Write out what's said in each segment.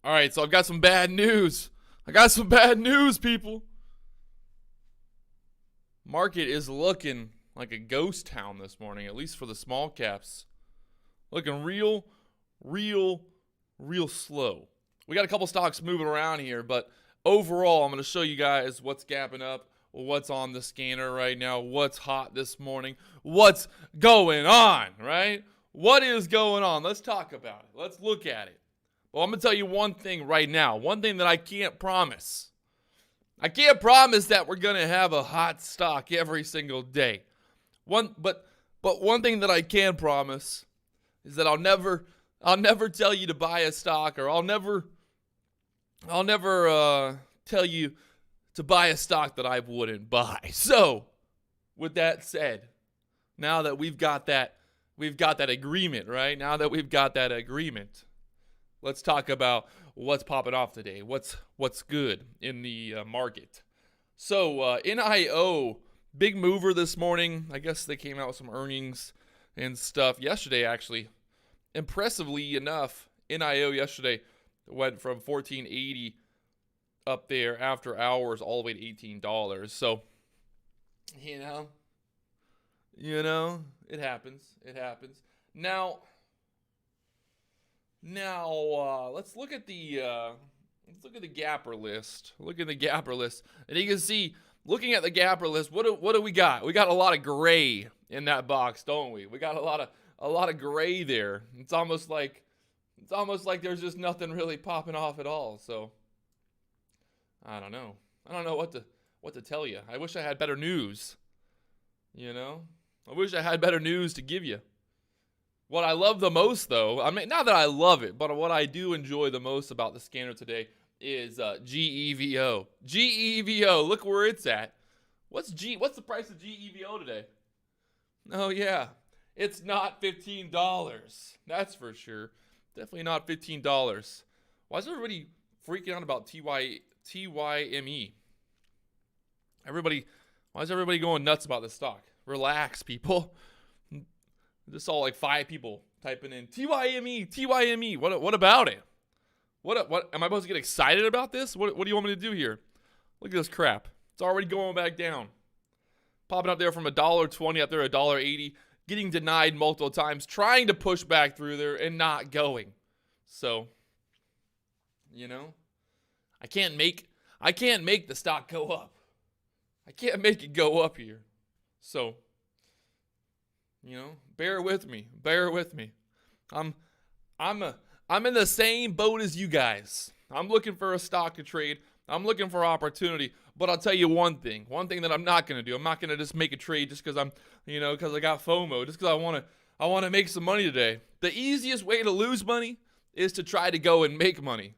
All right, so I've got some bad news. I got some bad news, people. Market is looking like a ghost town this morning, at least for the small caps. Looking real slow. We got a couple stocks moving around here, but overall, I'm going to show you guys what's gapping up, what's on the scanner right now, what's hot this morning, what's going on, right? What is going on? Let's talk about it. Let's look at it. Well, I'm going to tell you one thing right now, one thing that I can't promise. I can't promise that we're going to have a hot stock every single day. But one thing that I can promise is that I'll never tell you to buy a stock, or I'll never tell you to buy a stock that I wouldn't buy. So, with that said, now that we've got that agreement, right? Now that we've got that agreement, let's talk about what's popping off today. What's good in the market. So, NIO, big mover this morning. I guess they came out with some earnings and stuff yesterday, actually. Impressively enough, NIO yesterday went from $14.80 up there after hours all the way to $18. So, you know, it happens. It happens. Now, let's look at the gapper list. Look at the gapper list, and you can see, looking at the gapper list, what do we got? We got a lot of gray in that box, don't we? We got a lot of gray there. It's almost like there's just nothing really popping off at all. So I don't know what to tell you. I wish I had better news. I wish I had better news to give you. What I love the most, though, I mean, not that I love it, but what I do enjoy the most about the scanner today is GEVO. GEVO, look where it's at. What's the price of GEVO today? Oh yeah, it's not $15. That's for sure. Definitely not $15. Why is everybody freaking out about TYME? Why is everybody going nuts about this stock? Relax, people. Just saw like 5 people typing in TYME. What about it? What am I supposed to get excited about this? What do you want me to do here? Look at this crap. It's already going back down. Popping up there from $1.20 up there $1.80, getting denied multiple times, trying to push back through there and not going. So, I can't make the stock go up. I can't make it go up here. So, bear with me. I'm in the same boat as you guys. I'm looking for a stock to trade. I'm looking for opportunity. But I'll tell you one thing that I'm not going to do. I'm not going to just make a trade just because because I got FOMO, just because I want to make some money today. The easiest way to lose money is to try to go and make money.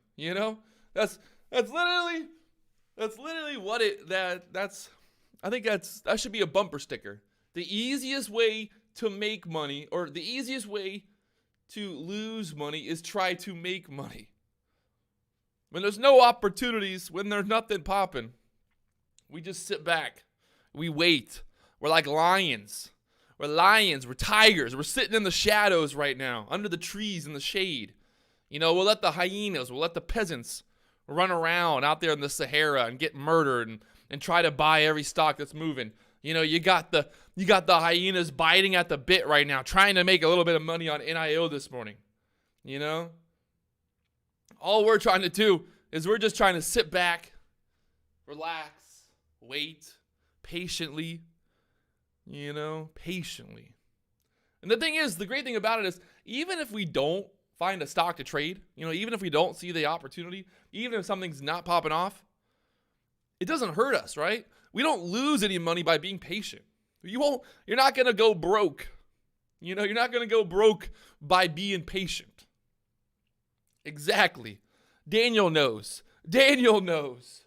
That's literally what I think that should be a bumper sticker. The easiest way to make money, or the easiest way to lose money, is try to make money. When there's no opportunities, when there's nothing popping, we just sit back. We wait. We're like lions. We're tigers. We're sitting in the shadows right now, under the trees in the shade. We'll let the hyenas, we'll let the peasants run around out there in the Sahara and get murdered and try to buy every stock that's moving. You got the hyenas biting at the bit right now, trying to make a little bit of money on NIO this morning. All we're trying to do is we're just trying to sit back, relax, wait, patiently, patiently. And the thing is, the great thing about it is, even if we don't find a stock to trade, even if we don't see the opportunity, even if something's not popping off, it doesn't hurt us, right? We don't lose any money by being patient. You're not going to go broke. You're not going to go broke by being patient. Exactly. Daniel knows. Daniel knows.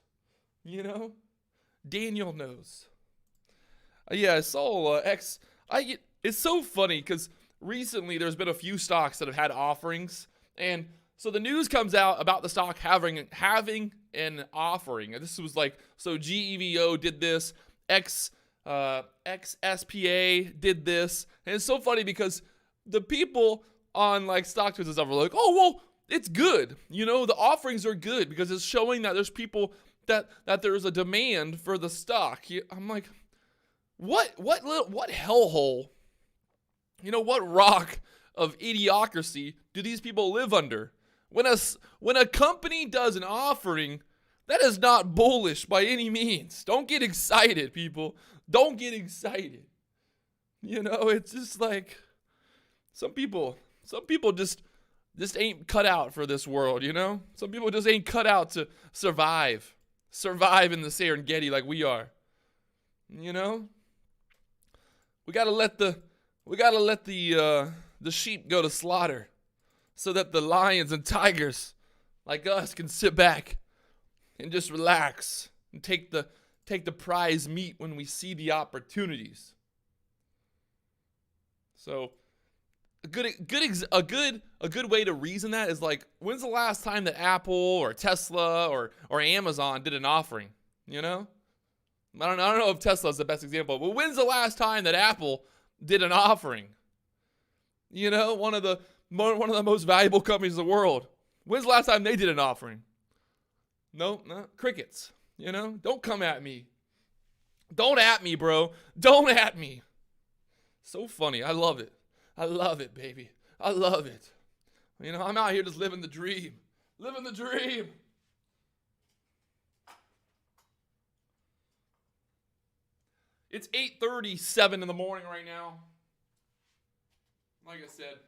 Yeah, I saw it's so funny because recently there's been a few stocks that have had offerings, and so the news comes out about the stock having an offering. And this was so GEVO did this, XSPA did this, and it's so funny because the people on stock twitters and stuff are like, oh well, it's good. You know, the offerings are good because it's showing that there's people that there's a demand for the stock. I'm like, what hellhole, what rock of idiocracy do these people live under? When a company does an offering, that is not bullish by any means. Don't get excited, people. Don't get excited. It's just like some people just ain't cut out for this world, Some people just ain't cut out to survive in the Serengeti like we are. We gotta let the sheep go to slaughter so that the lions and tigers like us can sit back and just relax and take the prize meat when we see the opportunities. So a good way to reason that is like, when's the last time that Apple or Tesla or Amazon did an offering? I don't know if Tesla's the best example, but when's the last time that Apple did an offering? One of the most valuable companies in the world. When's the last time they did an offering? No, crickets. Don't come at me. Don't at me, bro. Don't at me. So funny. I love it. I love it, baby. I love it. I'm out here just living the dream. Living the dream. It's 8:37 in the morning right now. Like I said,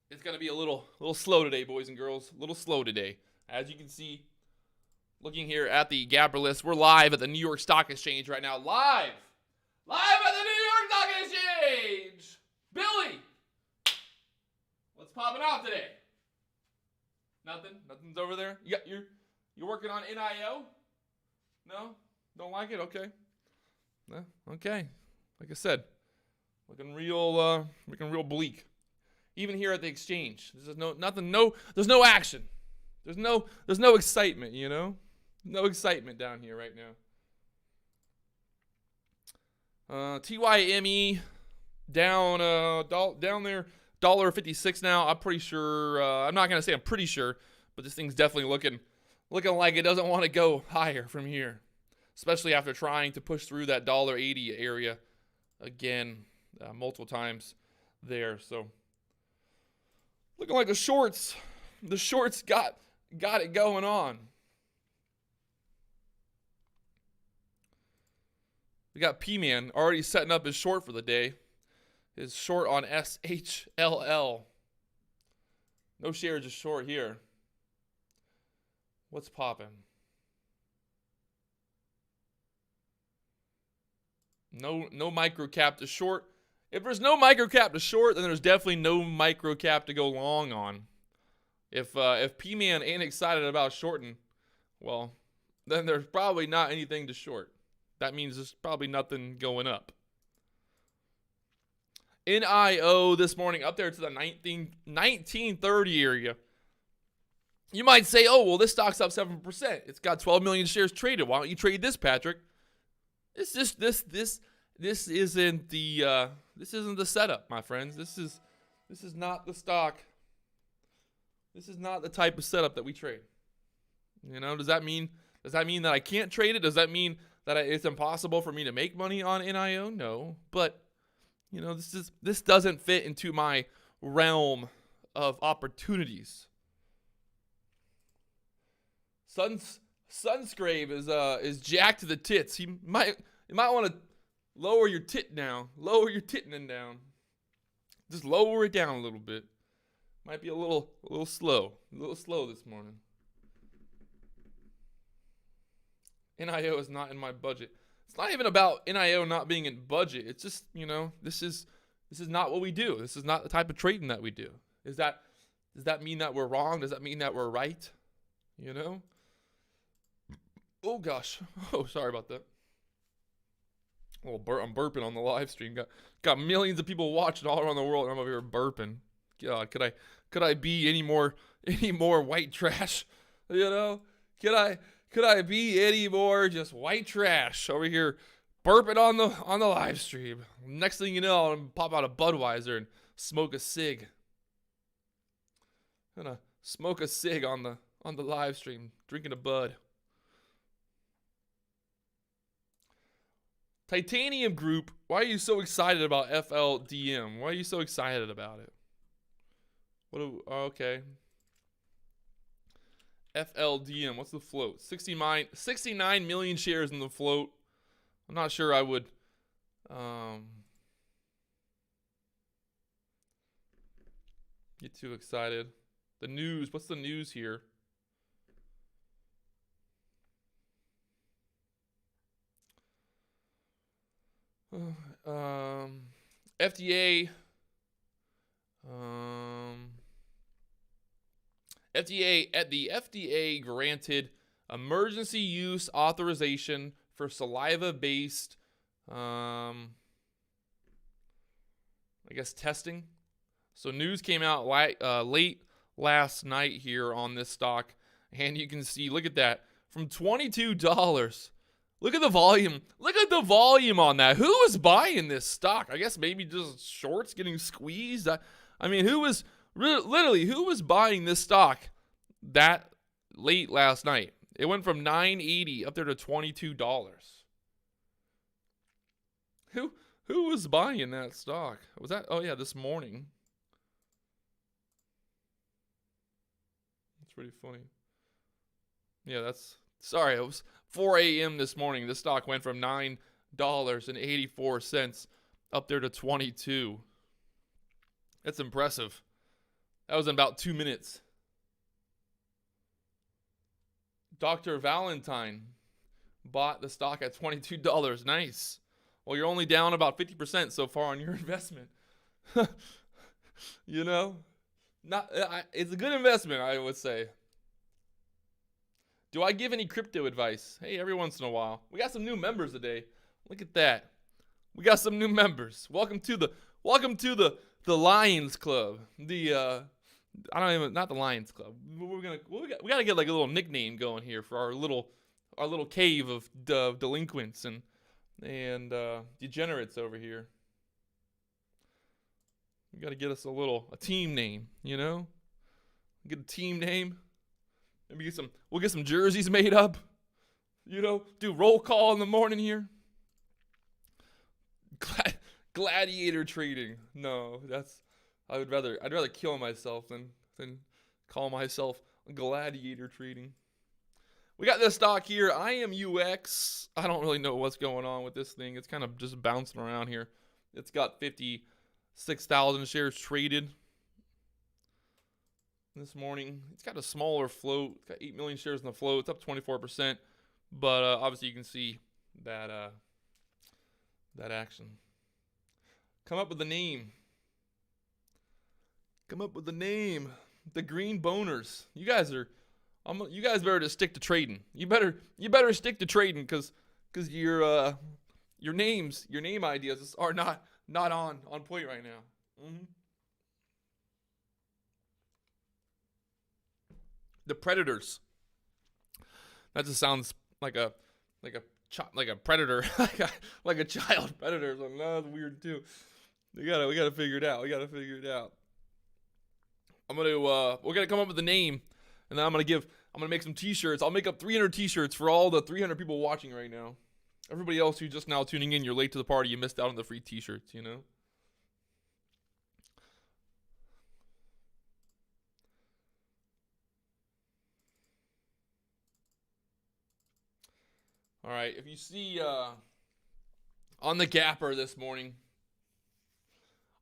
it's going to be a little slow today, boys and girls. A little slow today. As you can see, looking here at the Gabber list, we're live at the New York Stock Exchange right now. Live at the New York Stock Exchange. Billy, what's popping out today? Nothing's over there. You're working on NIO? No, don't like it. Okay. No, okay. Like I said, looking real bleak. Even here at the exchange, there's there's no action. There's no excitement, No excitement down here right now. TYME down there, $1.56 now. I'm pretty sure. I'm not gonna say I'm pretty sure, but this thing's definitely looking like it doesn't want to go higher from here, especially after trying to push through that $1.80 area again multiple times there. So looking like the shorts got it going on. We got P-Man already setting up his short for the day. His short on SHLL. No shares, just short here. What's popping? No micro cap to short. If there's no micro cap to short, then there's definitely no micro cap to go long on. If P-Man ain't excited about shorting, well, then there's probably not anything to short. That means there's probably nothing going up. NIO this morning up there to the 1930 area. You might say, oh, well, this stock's up 7%. It's got 12 million shares traded. Why don't you trade this, Patrick? It's just this isn't the setup, my friends. This is not the stock. This is not the type of setup that we trade. Does that mean that I can't trade it? Does that mean that it's impossible for me to make money on NIO? No, but this doesn't fit into my realm of opportunities. Sunscrape is jacked to the tits. You might want to lower your tit down. Lower your titinin down. Just lower it down a little bit. Might be a little slow. A little slow this morning. NIO is not in my budget. It's not even about NIO not being in budget. It's just, this is not what we do. This is not the type of trading that we do. Does that mean that we're wrong? Does that mean that we're right? Oh gosh. Oh, sorry about that. I'm burping on the live stream. Got millions of people watching all around the world, and I'm over here burping. God, could I be any more white trash? Could I be any more just white trash over here burping on the live stream? Next thing you know, I'm gonna pop out a Budweiser and smoke a cig. Gonna smoke a cig on the live stream, drinking a bud. Titanium Group, why are you so excited about FLDM? Why are you so excited about it? Okay. FLDM, what's the float? 69 million shares in the float. I'm not sure I would get too excited. The news, what's the news here? FDA the FDA granted emergency use authorization for saliva-based I guess testing. So news came out late last night here on this stock, and you can see, look at that, from $22. Look at the volume. Look at the volume on that. Who is buying this stock? I guess maybe just shorts getting squeezed. I mean, who was buying this stock that late last night? It went from $9.80 up there to $22. Who was buying that stock? Was that? Oh yeah, this morning. That's pretty funny. Yeah, sorry, it was 4 a.m. this morning. This stock went from $9.84 up there to $22. That's impressive. That was in about 2 minutes. Dr. Valentine bought the stock at $22. Nice. Well, you're only down about 50% so far on your investment. You know? It's a good investment, I would say. Do I give any crypto advice? Hey, every once in a while. We got some new members today. Look at that. We got some new members. Welcome to the Lions Club. Not the Lions Club. We gotta get like a little nickname going here for our little cave of delinquents and degenerates over here. We gotta get us a team name, you know? Get a team name. Maybe we'll get some jerseys made up. You know, do roll call in the morning here. Gladiator trading. No, I'd rather kill myself than call myself gladiator trading. We got this stock here, IMUX. I don't really know what's going on with this thing. It's kind of just bouncing around here. It's got 56,000 shares traded this morning. It's got a smaller float. It's got 8 million shares in the float. It's up 24%. But obviously you can see that action. Come up with a name. The Green Boners. You guys better just stick to trading. You better stick to trading because your name ideas are not on point right now. Mm-hmm. The Predators. That just sounds like a predator, like a child predator. So no, that's weird too. We gotta figure it out. We're gonna come up with a name, and then I'm gonna make some T-shirts. I'll make up 300 T-shirts for all the 300 people watching right now. Everybody else who's just now tuning in, you're late to the party. You missed out on the free T-shirts. You know. All right, if you see on the Gapper this morning,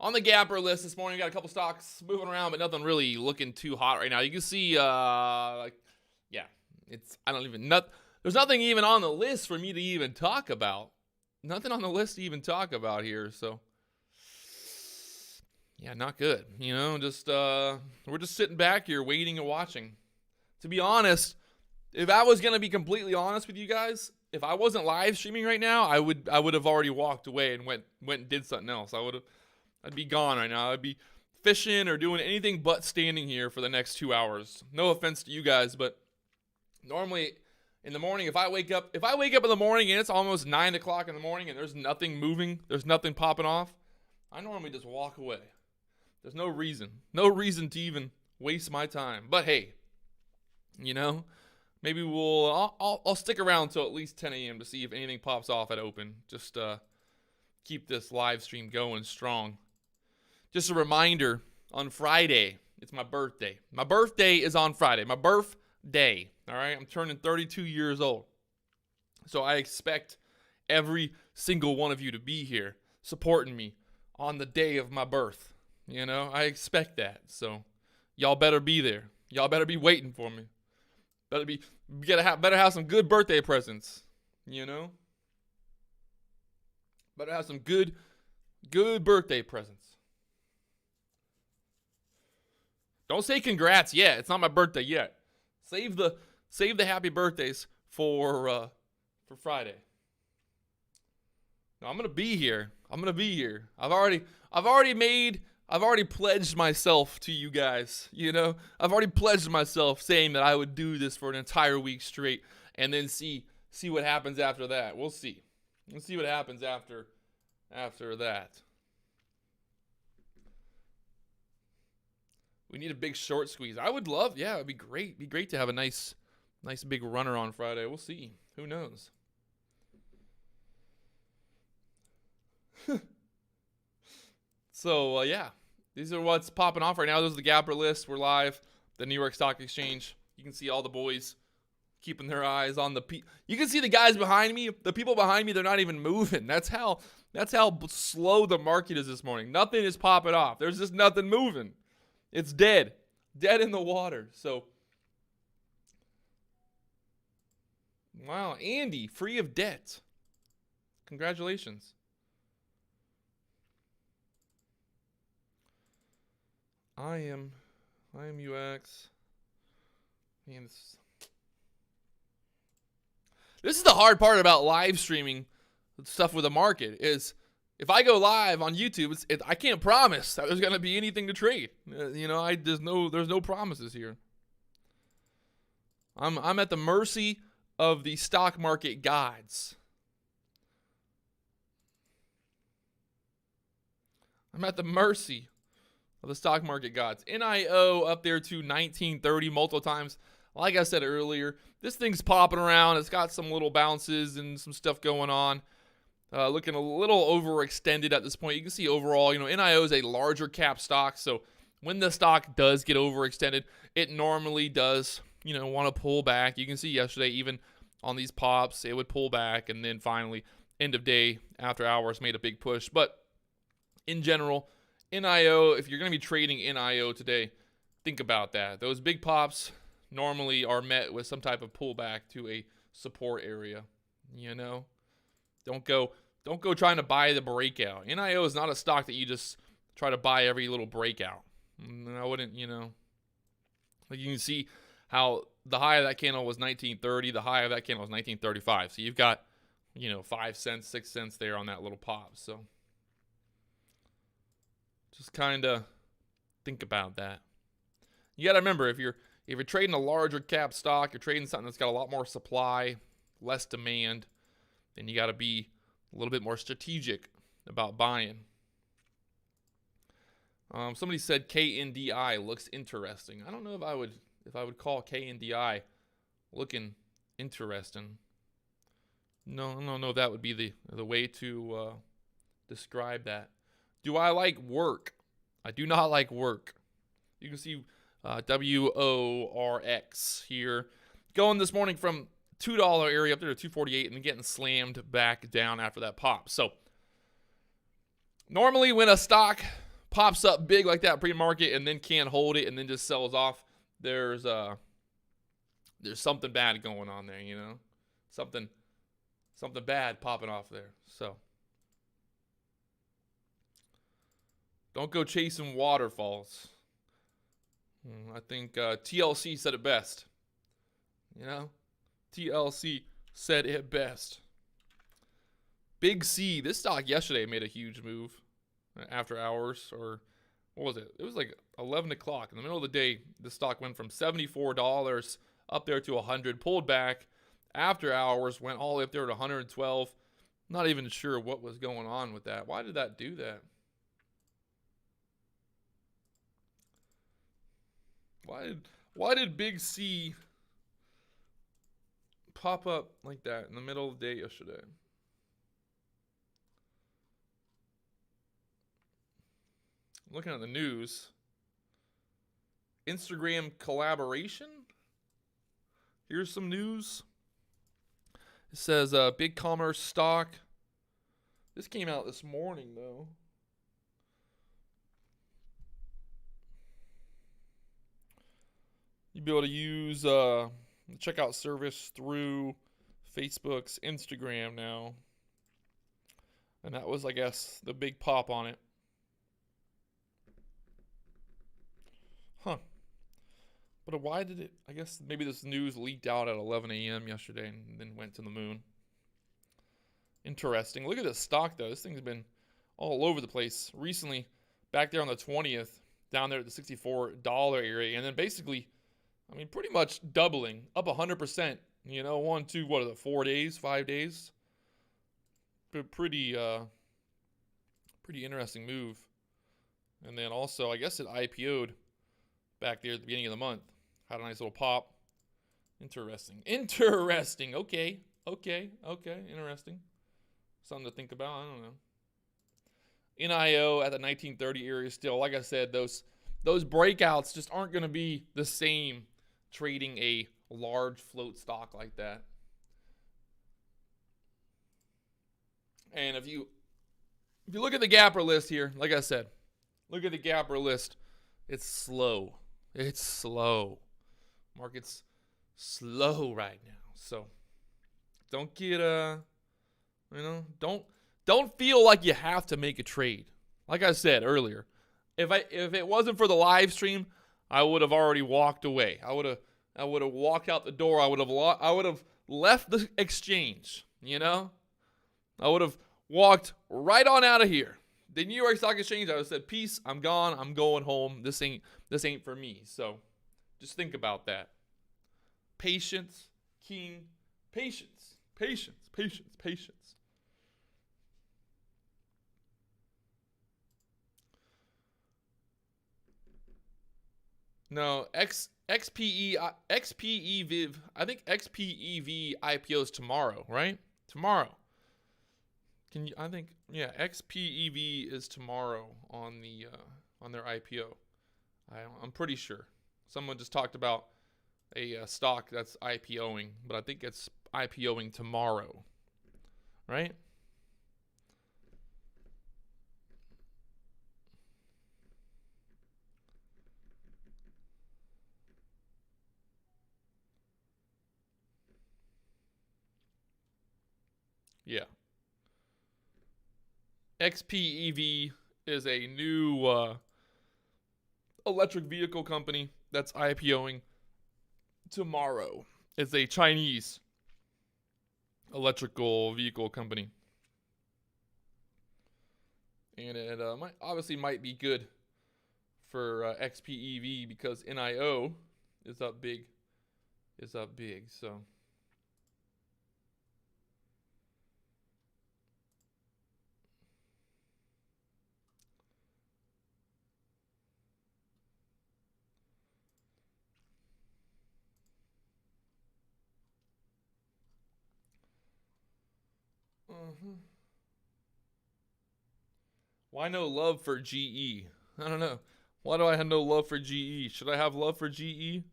on the Gapper list this morning, got a couple stocks moving around, but nothing really looking too hot right now. You can see, there's nothing even on the list for me to even talk about. Nothing on the list to even talk about here, so yeah, not good. You know, we're just sitting back here waiting and watching. To be honest, if I was gonna be completely honest with you guys, if I wasn't live streaming right now, I would have already walked away and went and did something else. I'd be gone right now. I'd be fishing or doing anything but standing here for the next 2 hours. No offense to you guys, but normally in the morning, if I wake up in the morning and it's almost 9 o'clock in the morning and there's nothing moving, there's nothing popping off, I normally just walk away. There's no reason to even Waste my time. But hey, you know, maybe I'll stick around till at least 10 a.m. to see if anything pops off at open. Just keep this live stream going strong. Just a reminder, on Friday, it's my birthday. My birthday is on Friday. My birthday, all right? I'm turning 32 years old. So I expect every single one of you to be here supporting me on the day of my birth. You know, I expect that. So y'all better be there. Y'all better be waiting for me. Better have some good birthday presents, you know? Better have some good birthday presents. Don't say congrats yet. It's not my birthday yet. Save the happy birthdays for Friday. No, I'm gonna be here. I've already pledged myself to you guys. You know, I've already pledged myself saying that I would do this for an entire week straight, and then see what happens after that. We'll see. Let's see what happens after that. We need a big short squeeze. I would love, yeah, it'd be great. It'd be great to have a nice big runner on Friday. We'll see. Who knows? So, yeah. These are what's popping off right now. Those are the Gapper lists. We're live. The New York Stock Exchange. You can see all the boys keeping their eyes on you can see the guys behind me. The people behind me, they're not even moving. That's how slow the market is this morning. Nothing is popping off. There's just nothing moving. It's dead in the water. So, wow, Andy, free of debt. Congratulations. I am UX. Man, this is the hard part about live streaming stuff with the market is if I go live on YouTube, I can't promise that there's going to be anything to trade. You know, there's no promises here. I'm at the mercy of the stock market gods. I'm at the mercy of the stock market gods. NIO up there to 1930 multiple times. Like I said earlier, this thing's popping around. It's got some little bounces and some stuff going on. Looking a little overextended at this point. You can see overall, you know, NIO is a larger cap stock. So when the stock does get overextended, it normally does, you know, want to pull back. You can see yesterday, even on these pops, it would pull back. And then finally, end of day, after hours, made a big push. But in general, NIO, if you're going to be trading NIO today, think about that. Those big pops normally are met with some type of pullback to a support area, you know? Don't go trying to buy the breakout. NIO is not a stock that you just try to buy every little breakout. I wouldn't, you know. Like you can see how the high of that candle was 1930. The high of that candle was 1935. So you've got, you know, 5 cents, 6 cents there on that little pop. So just kind of think about that. You got to remember, if you're trading a larger cap stock, you're trading something that's got a lot more supply, less demand, then you got to be a little bit more strategic about buying. Somebody said KNDI looks interesting. I don't know if I would call KNDI looking interesting. No, I don't know if that would be the way to describe that. Do I like work? I do not like work. You can see WORX here going this morning from $2 area up there to $2.48 and then getting slammed back down after that pop. So normally when a stock pops up big like that pre-market and then can't hold it and then just sells off, there's something bad going on there, you know? Something bad popping off there. So don't go chasing waterfalls. I think TLC said it best. You know? TLC said it best. Big C. This stock yesterday made a huge move after hours. Or what was it? It was like 11 o'clock. In the middle of the day, the stock went from $74 up there to $100. Pulled back. After hours, went all the way up there to $112. Not even sure what was going on with that. Why did that do that? Why did Big C pop up like that in the middle of the day yesterday? Looking at the news. Instagram collaboration. Here's some news. It says big commerce stock. This came out this morning, though. You'd be able to use the checkout service through Facebook's Instagram now. And that was, I guess, the big pop on it. Huh. But why did it, I guess maybe this news leaked out at 11 a.m. yesterday and then went to the moon. Interesting. Look at this stock, though. This thing's been all over the place. Recently, back there on the 20th, down there at the $64 area. And then basically, I mean, pretty much doubling, up 100%. You know, 1, 2, what are the 4 days, 5 days? Pretty interesting move. And then also, I guess it IPO'd back there at the beginning of the month. Had a nice little pop. Interesting. Okay. Interesting. Something to think about. I don't know. NIO at the 1930 area still. Like I said, those breakouts just aren't going to be the same trading a large float stock like that. And if you look at the gapper list here, like I said, look at the gapper list. It's slow. Market's slow right now. So don't get don't feel like you have to make a trade. Like I said earlier, if it wasn't for the live stream, I would have already walked away. I would have walked out the door. I would have left the exchange, you know? I would have walked right on out of here. The New York Stock Exchange, I would have said, peace, I'm gone, I'm going home. This ain't for me. So just think about that. Patience, king, patience. No, XPEV, I think XPEV IPOs tomorrow, right? Tomorrow. XPEV is tomorrow on their IPO. I'm pretty sure. Someone just talked about a stock that's IPOing, but I think it's IPOing tomorrow, right? Yeah. XPEV is a new electric vehicle company that's IPOing tomorrow. It's a Chinese electrical vehicle company. And it might be good for XPEV because NIO is up big. So why no love for GE? I don't know. Why do I have no love for GE? Should I have love for GE?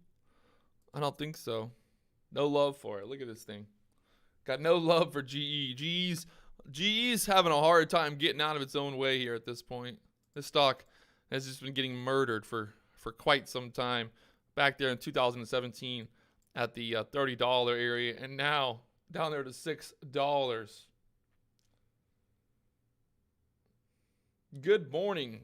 I don't think so. No love for it. Look at this thing. Got no love for GE. GE's having a hard time getting out of its own way here at this point. This stock has just been getting murdered for quite some time. Back there in 2017 at the $30 area, and now down there to $6. Good morning.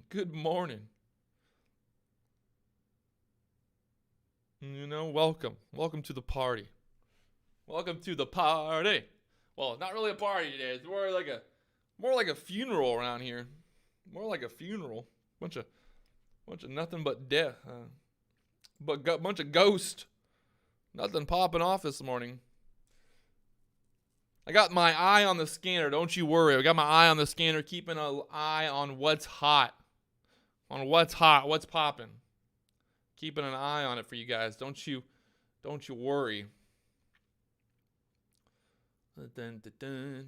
You know, welcome to the party. Welcome to the party. Well, not really a party today. It's more like a funeral around here. More like a funeral. Bunch of nothing but death. Bunch of ghosts. Nothing popping off this morning. I got my eye on the scanner. Don't you worry. I got my eye on the scanner, keeping an eye on what's hot. What's popping. keeping an eye on it for you guys. Don't you worry. Dun, dun, dun.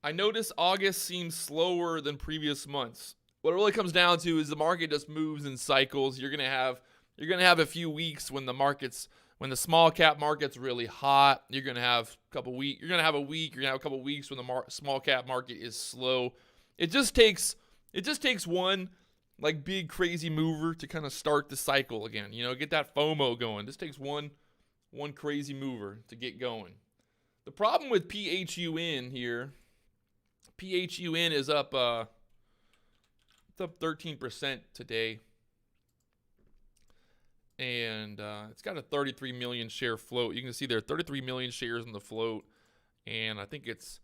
I notice August seems slower than previous months. What it really comes down to is the market just moves in cycles. You're gonna have a few weeks when the small cap market's really hot. You're gonna have a couple weeks. You're gonna have a week. You're gonna have a couple weeks when the small cap market is slow. It just takes one like big crazy mover to kind of start the cycle again. Get that FOMO going. This takes one crazy mover to get going. The problem with PHUN here, PHUN is up. It's up 13% today. And it's got a 33 million share float. You can see there are 33 million shares in the float. And I think it's,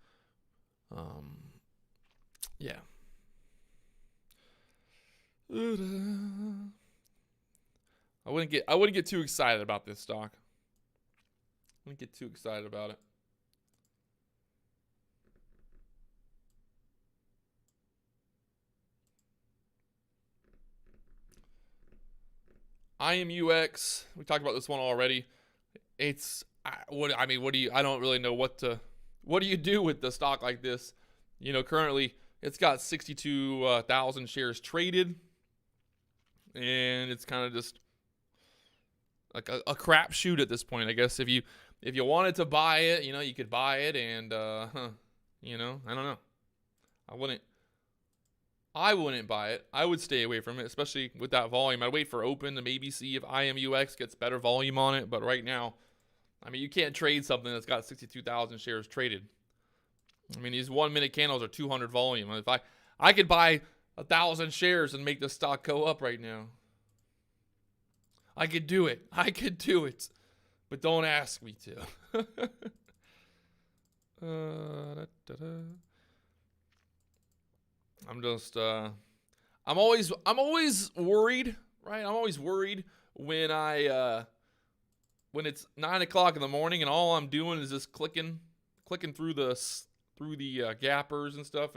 yeah. I wouldn't get too excited about this stock. I wouldn't get too excited about it. IMUX, we talked about this one already. I don't really know what do you do with the stock like this? Currently it's got 62,000 shares traded, and it's kind of just like a crapshoot at this point. I guess if you wanted to buy it, you could buy it, and I don't know. I wouldn't buy it. I would stay away from it, especially with that volume. I'd wait for open to maybe see if IMUX gets better volume on it. But right now, you can't trade something that's got 62,000 shares traded. These 1 minute candles are 200 volume. If I could buy 1,000 shares and make the stock go up right now. I could do it. But don't ask me to. I'm just, I'm always worried, right? I'm always worried when when it's 9 o'clock in the morning and all I'm doing is just clicking through the gappers and stuff,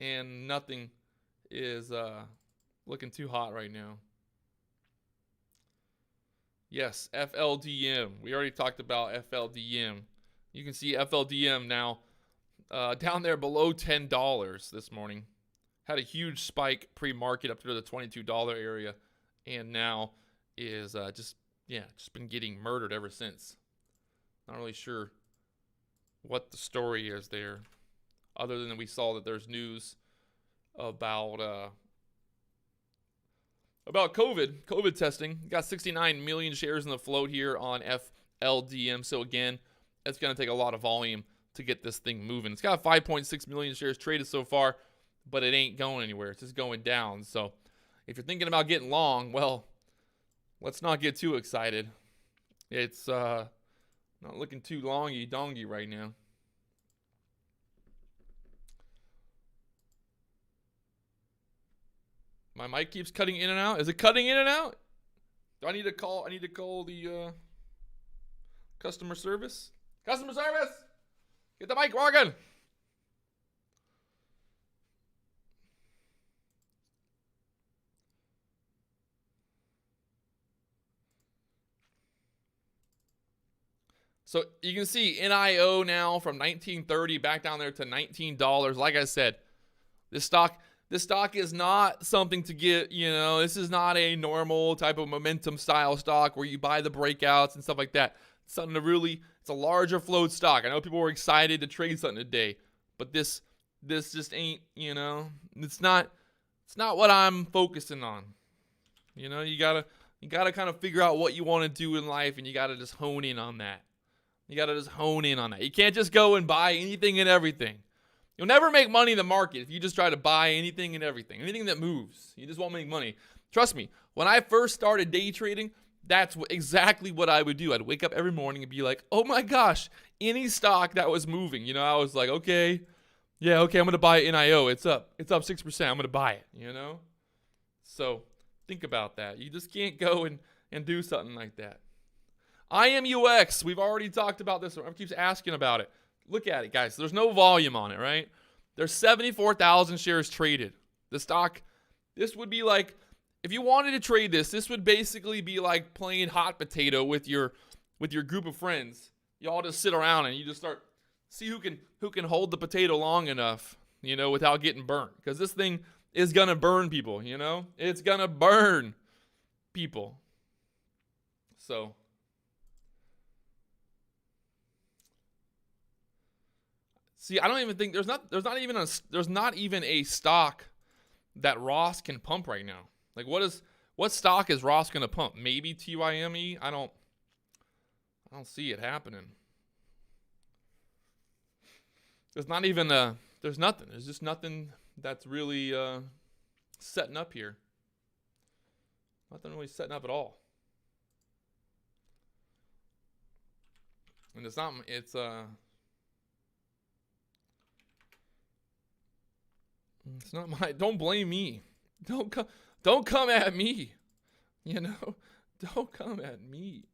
and nothing is looking too hot right now. Yes, FLDM. We already talked about FLDM. You can see FLDM now down there below $10 this morning. Had a huge spike pre-market up to the $22 area, and now is just been getting murdered ever since. Not really sure what the story is there, other than we saw that there's news about COVID testing. Got 69 million shares in the float here on FLDM. So again, it's going to take a lot of volume to get this thing moving. It's got 5.6 million shares traded so far, but it ain't going anywhere. It's just going down. So if you're thinking about getting long, well, let's not get too excited. It's not looking too longy-dongy right now. My mic keeps cutting in and out. Is it cutting in and out? Do I need to call the customer service? Customer service! Get the mic working! So you can see NIO now from $19.30 back down there to $19. Like I said, this stock is not something to get, this is not a normal type of momentum style stock where you buy the breakouts and stuff like that. It's something it's a larger float stock. I know people were excited to trade something today, but this just ain't, it's not what I'm focusing on. You gotta kind of figure out what you want to do in life, and you gotta just hone in on that. You can't just go and buy anything and everything. You'll never make money in the market if you just try to buy anything and everything. Anything that moves. You just won't make money. Trust me, when I first started day trading, that's exactly what I would do. I'd wake up every morning and be like, oh my gosh, any stock that was moving. I was like, okay, I'm going to buy NIO. It's up 6%. I'm going to buy it, So think about that. You just can't go and do something like that. IMUX, we've already talked about this. Everyone keeps asking about it. Look at it, guys. There's no volume on it, right? There's 74,000 shares traded. The stock, this would be like, if you wanted to trade this would basically be like playing hot potato with your group of friends. You all just sit around and you just start see who can hold the potato long enough, without getting burnt. Because this thing is gonna burn people, It's gonna burn people. So see, I don't even think there's not even a stock that Ross can pump right now. Like what stock is Ross gonna pump? Maybe TYME? I don't see it happening. There's nothing. There's just nothing that's really setting up here. Nothing really setting up at all. And it's not my, don't blame me. Don't come at me. Don't come at me.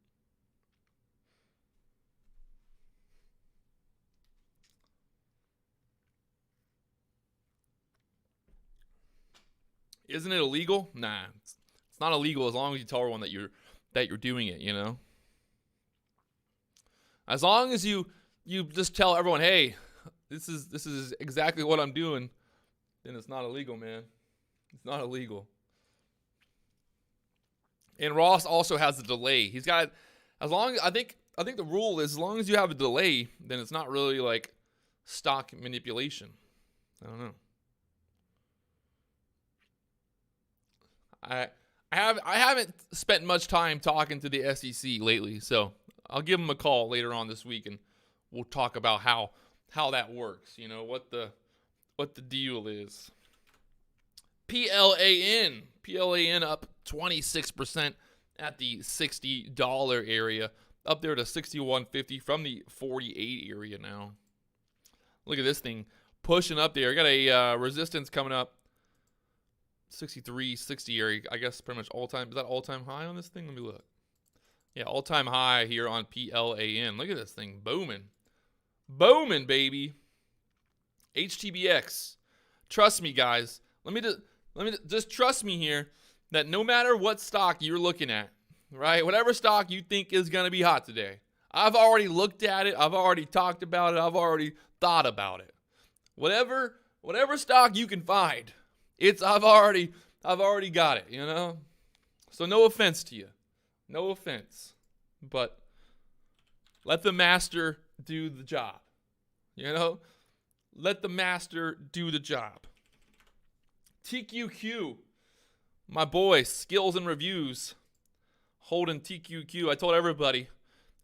Isn't it illegal? Nah, it's not illegal as long as you tell everyone that you're doing it, As long as you just tell everyone, hey, this is exactly what I'm doing, then it's not illegal, man. It's not illegal. And Ross also has a delay. He's got, I think the rule is as long as you have a delay, then it's not really like stock manipulation. I don't know. I haven't spent much time talking to the SEC lately, so I'll give them a call later on this week and we'll talk about how that works, what the deal is. PLAN up 26% at the $60 area, up there to $61.50 from the 48 area now. Look at this thing pushing up there. I got a resistance coming up. 63.60 area, I guess pretty much all-time. Is that all-time high on this thing? Let me look. Yeah, all-time high here on PLAN. Look at this thing booming. Booming, baby. HTBX. Trust me, guys. Let me just trust me here that no matter what stock you're looking at, right? Whatever stock you think is going to be hot today. I've already looked at it. I've already talked about it. I've already thought about it. Whatever stock you can find, I've already got it, So no offense to you. No offense. But let the master do the job. Let the master do the job. TQQ. My boy, Skills and Reviews. Holding TQQ. I told everybody,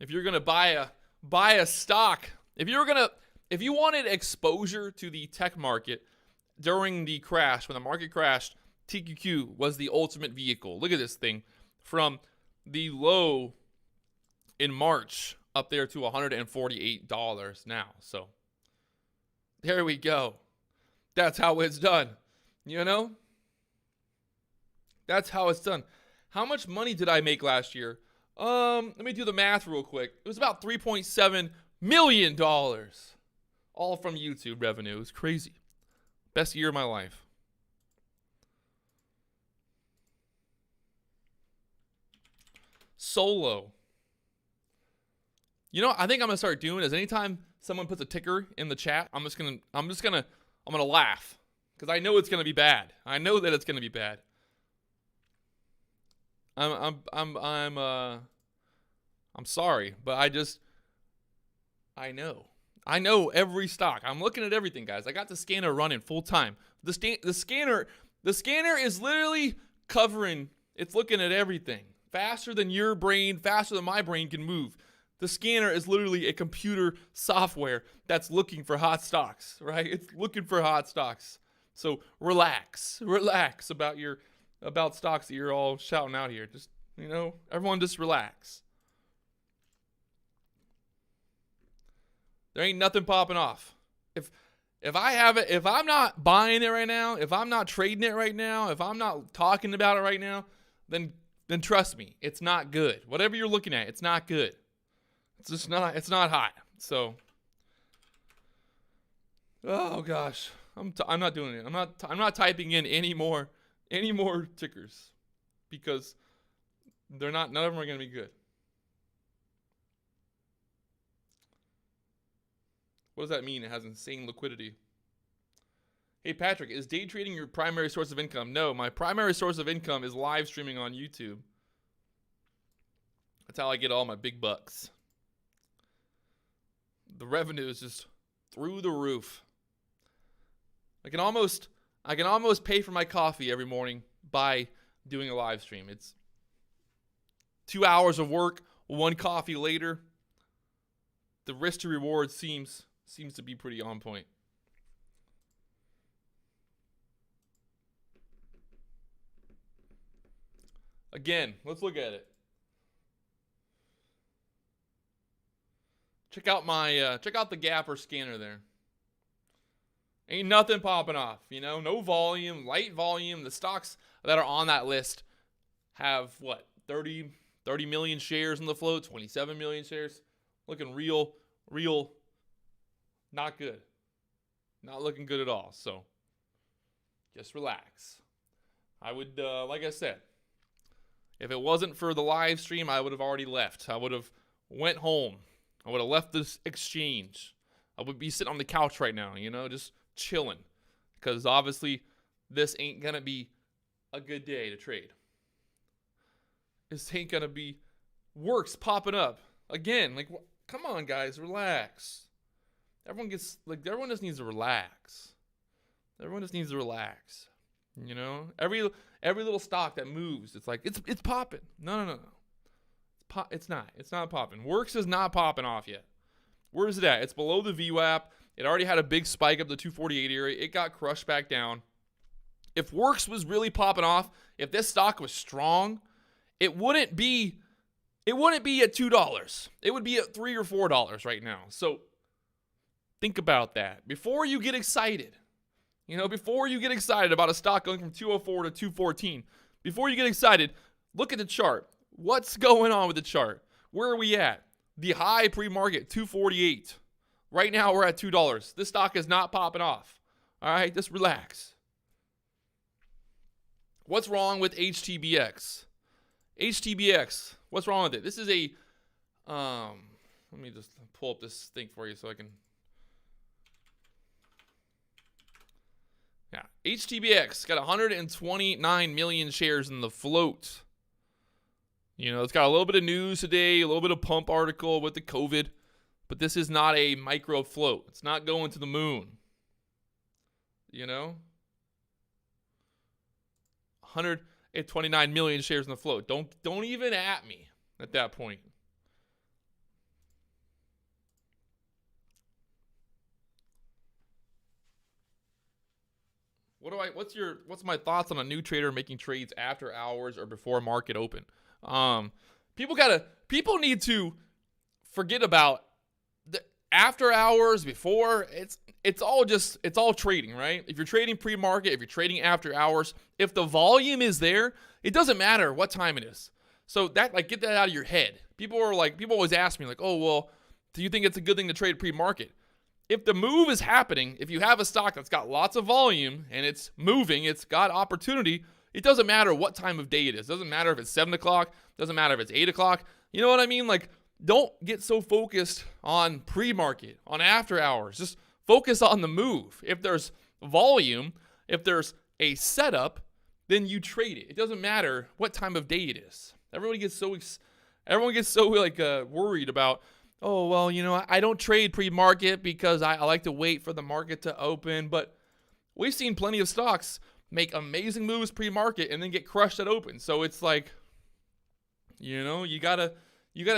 if you're going to buy a stock, if you wanted exposure to the tech market, during the crash, when the market crashed, TQQ was the ultimate vehicle. Look at this thing. From the low in March up there to $148 now. So there we go. That's how it's done. That's how it's done. How much money did I make last year? Let me do the math real quick. It was about $3.7 million. All from YouTube revenue. It was crazy. Best year of my life. Solo. I think I'm gonna start doing is anytime someone puts a ticker in the chat, I'm gonna laugh because I know it's gonna be bad. I know that it's gonna be bad. I'm sorry, but I know. I know every stock. I'm looking at everything, guys. I got the scanner running full time. The scanner is literally covering. It's looking at everything faster than your brain, faster than my brain can move. The scanner is literally a computer software that's looking for hot stocks, right? It's looking for hot stocks. So relax about stocks that you're all shouting out here. Just everyone just relax. There ain't nothing popping off. If I'm not buying it right now, if I'm not trading it right now, if I'm not talking about it right now, then trust me, it's not good. Whatever you're looking at, it's not good. It's just not, it's not hot. So Oh gosh, I'm not doing it. I'm not typing in any more tickers because none of them are gonna be good. What does that mean? It has insane liquidity. Hey Patrick, is day trading your primary source of income? No, my primary source of income is live streaming on YouTube. That's how I get all my big bucks. The revenue is just through the roof. I can almost pay for my coffee every morning by doing a live stream. It's 2 hours of work, one coffee later. The risk to reward seems to be pretty on point. Again, let's look at it. Check out the gapper scanner there. Ain't nothing popping off, no volume, light volume. The stocks that are on that list have what, 30 million shares in the float, 27 million shares. Looking real not good. Not looking good at all. So just relax. I would, like I said, if it wasn't for the live stream, I would have already left. I would have went home. I would have left this exchange. I would be sitting on the couch right now, just chilling. Because obviously, this ain't going to be a good day to trade. This ain't going to be works popping up. Again, come on, guys, relax. Everyone just needs to relax. Everyone just needs to relax. Every little stock that moves, it's like, it's popping. No. It's not popping. Works is not popping off yet. Where is it at? It's below the VWAP. It already had a big spike up the 248 area. It got crushed back down. If Works was really popping off, if this stock was strong, it wouldn't be at $2. It would be at $3 or $4 right now. So think about that before you get excited. Before you get excited about a stock going from 204 to 214, before you get excited, look at the chart. What's going on with the chart? Where are we at? The high pre-market, 248. Right now, we're at $2. This stock is not popping off. All right, just relax. What's wrong with HTBX? HTBX, what's wrong with it? This is a, let me just pull up this thing for you so I can. Yeah, HTBX got 129 million shares in the float. It's got a little bit of news today, a little bit of pump article with the COVID, but this is not a micro float. It's not going to the moon. 129 million shares in the float. Don't even at me at that point. What's my thoughts on a new trader making trades after hours or before market open? People need to forget about the after hours, before. It's all trading, right? If you're trading pre-market, if you're trading after hours, if the volume is there, it doesn't matter what time it is. So that, get that out of your head. People always ask me, oh, well, do you think it's a good thing to trade pre-market? If the move is happening, if you have a stock that's got lots of volume and it's moving, it's got opportunity, it doesn't matter what time of day it is. It doesn't matter if it's 7 o'clock. It doesn't matter if it's 8 o'clock. You know what I mean? Don't get so focused on pre-market, on after hours. Just focus on the move. If there's volume, if there's a setup, then you trade it. It doesn't matter what time of day it is. Everyone gets so worried about, oh, well, I don't trade pre-market because I like to wait for the market to open. But we've seen plenty of stocks make amazing moves pre-market and then get crushed at open. So it's you gotta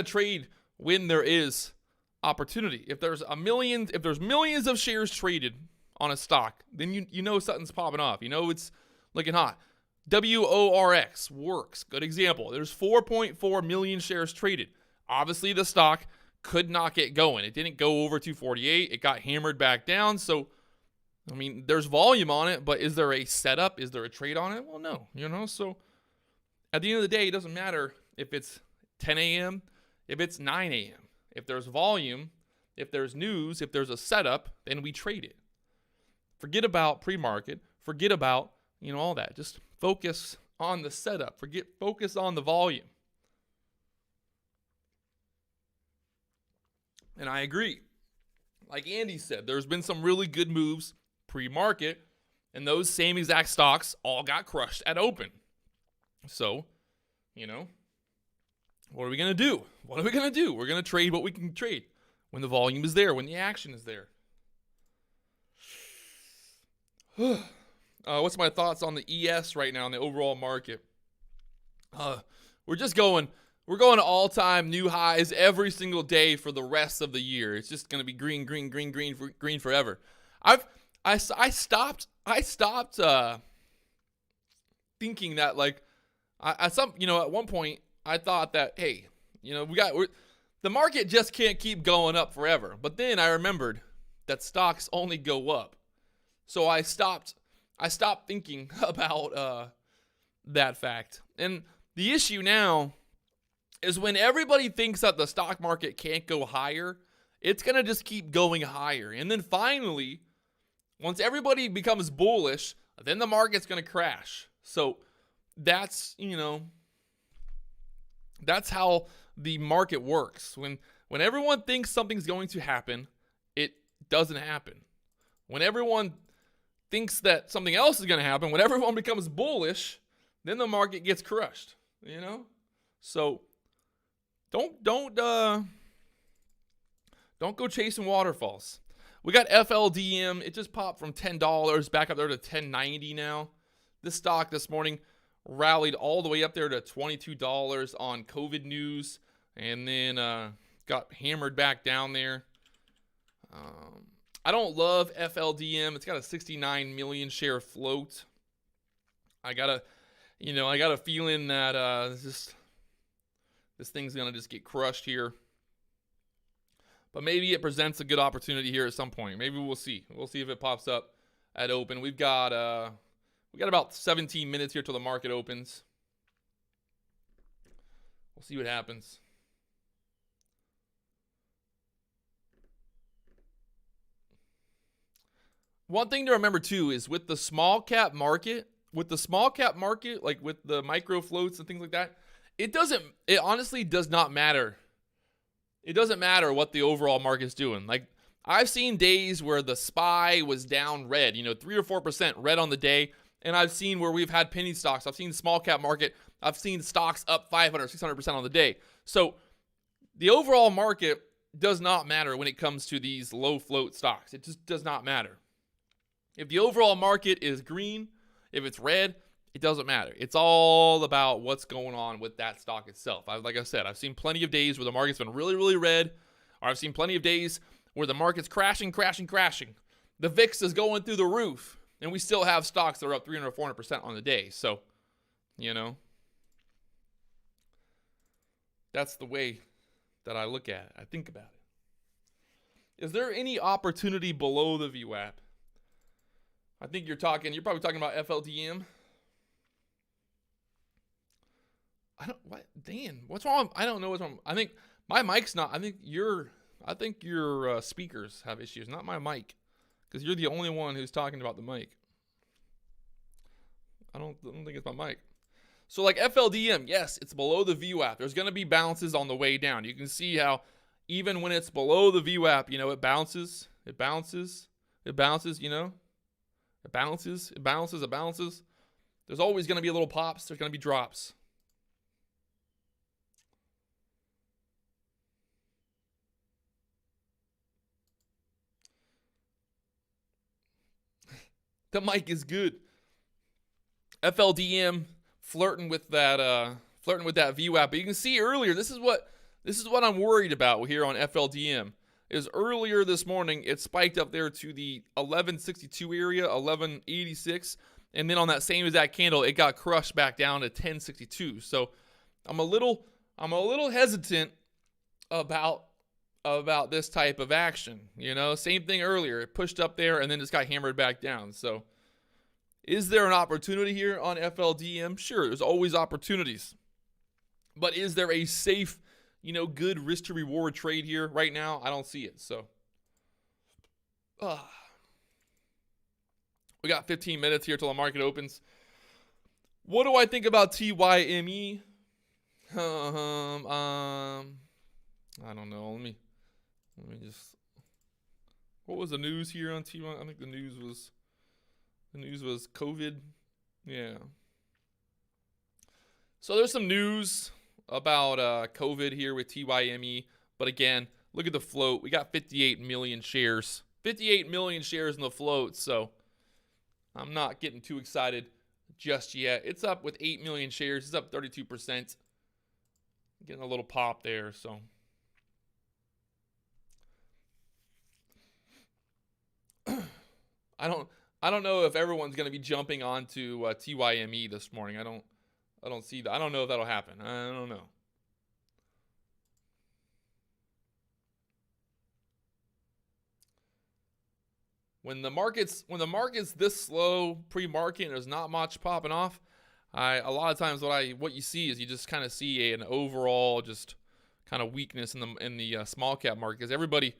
trade when there is opportunity. If there's millions of shares traded on a stock, then you know something's popping off. It's looking hot. WORX, Works, good example. There's 4.4 million shares traded. Obviously, the stock could not get going. It didn't go over 248. It got hammered back down. So, there's volume on it, but is there a setup? Is there a trade on it? Well, no. So, at the end of the day, it doesn't matter if it's 10 a.m., if it's 9 a.m. If there's volume, if there's news, if there's a setup, then we trade it. Forget about pre-market. Forget about, all that. Just focus on the setup. Focus on the volume. And I agree. Like Andy said, there's been some really good moves pre-market, and those same exact stocks all got crushed at open. So, what are we going to do? What are we going to do? We're going to trade what we can trade when the volume is there, when the action is there. What's my thoughts on the ES right now in the overall market? We're going to all-time new highs every single day for the rest of the year. It's just going to be green, green, green, green, green forever. I stopped thinking that, like, at one point I thought that, hey, the market just can't keep going up forever. But then I remembered that stocks only go up. So I stopped thinking about that fact. And the issue now is when everybody thinks that the stock market can't go higher, it's going to just keep going higher. And then finally, once everybody becomes bullish, then the market's going to crash. So that's how the market works. When everyone thinks something's going to happen, it doesn't happen. When everyone thinks that something else is going to happen, when everyone becomes bullish, then the market gets crushed, So don't go chasing waterfalls. We got FLDM. It just popped from $10 back up there to $10.90 now. This stock this morning rallied all the way up there to $22 on COVID news, and then got hammered back down there. I don't love FLDM. It's got a 69 million share float. I got a feeling that this thing's gonna just get crushed here. But maybe it presents a good opportunity here at some point. Maybe we'll see. We'll see if it pops up at open. We got about 17 minutes here till the market opens. We'll see what happens. One thing to remember too is with the small cap market, like with the micro floats and things like that, it honestly does not matter. It doesn't matter what the overall market's doing. Like, I've seen days where the SPY was down red, 3 or 4% red on the day. And I've seen where we've had penny stocks. I've seen small cap market. I've seen stocks up 500, 600% on the day. So the overall market does not matter when it comes to these low float stocks. It just does not matter. If the overall market is green, if it's red, it doesn't matter. It's all about what's going on with that stock itself. Like I said, I've seen plenty of days where the market's been really, really red, or I've seen plenty of days where the market's crashing. The VIX is going through the roof, and we still have stocks that are up 300 or 400% on the day. So, that's the way that I look at it. I think about it. Is there any opportunity below the VWAP? I think you're probably talking about FLDM. Dan, what's wrong? I don't know what's wrong. I think my mic's not, I think your speakers have issues, not my mic, because you're the only one who's talking about the mic. I don't think it's my mic. So like FLDM, yes, it's below the VWAP. There's going to be bounces on the way down. You can see how even when it's below the VWAP, it bounces. It balances. It balances. There's always going to be little pops. There's going to be drops. The mic is good. FLDM flirting with that VWAP. But you can see earlier, this is what I'm worried about here on FLDM. Is earlier this morning it spiked up there to the 1162 area, 1186, and then on that same exact candle it got crushed back down to 1062. So I'm a little hesitant about this type of action. Same thing earlier. It pushed up there and then just got hammered back down. So is there an opportunity here on FLDM? Sure, there's always opportunities. But is there a safe, good risk to reward trade here right now? I don't see it. So We got 15 minutes here till the market opens. What do I think about TYME? I don't know. Let me just. What was the news here on TY? I think the news was COVID. Yeah. So there's some news about COVID here with TYME, but again, look at the float. We got 58 million shares. 58 million shares in the float, so I'm not getting too excited just yet. It's up with 8 million shares. It's up 32%. Getting a little pop there, so. I don't know if everyone's going to be jumping onto TYME this morning. I don't see that. I don't know if that'll happen. I don't know. When the market's this slow pre-market and there's not much popping off, a lot of times what you see is you just kind of see an overall just kind of weakness in the small cap market, because everybody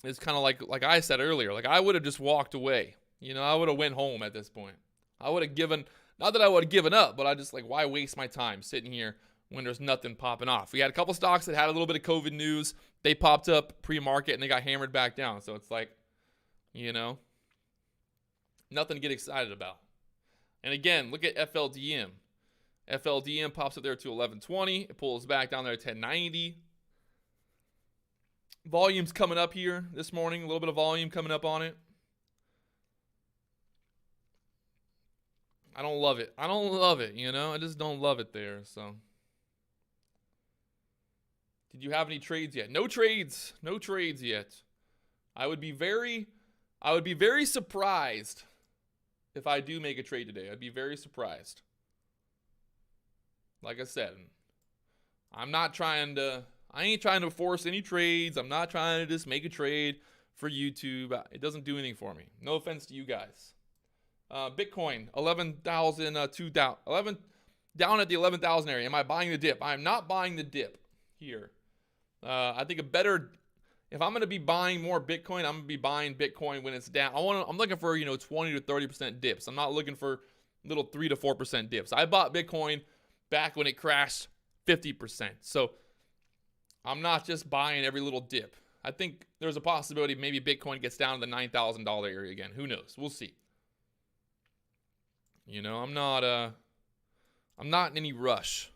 is kind of like I said earlier, like I would have just walked away. I would have went home at this point. I would have given, not that I would have given up, but I just like, why waste my time sitting here when there's nothing popping off? We had a couple stocks that had a little bit of COVID news. They popped up pre-market and they got hammered back down. So it's like, nothing to get excited about. And again, look at FLDM. FLDM pops up there to 1120. It pulls back down there to 1090. Volume's coming up here this morning. A little bit of volume coming up on it. I don't love it. I just don't love it there. So, did you have any trades yet? No trades. No trades yet. I would be very surprised if I do make a trade today. I'd be very surprised. Like I said, I ain't trying to force any trades. I'm not trying to just make a trade for YouTube. It doesn't do anything for me. No offense to you guys. Bitcoin, 11,002 down. 11 down at the 11,000 area. Am I buying the dip? I am not buying the dip here. I think if I'm going to be buying more Bitcoin, I'm going to be buying Bitcoin when it's down. I'm looking for, 20 to 30% dips. I'm not looking for little 3 to 4% dips. I bought Bitcoin back when it crashed 50%. So I'm not just buying every little dip. I think there's a possibility maybe Bitcoin gets down to the $9,000 area again. Who knows? We'll see. I'm not in any rush.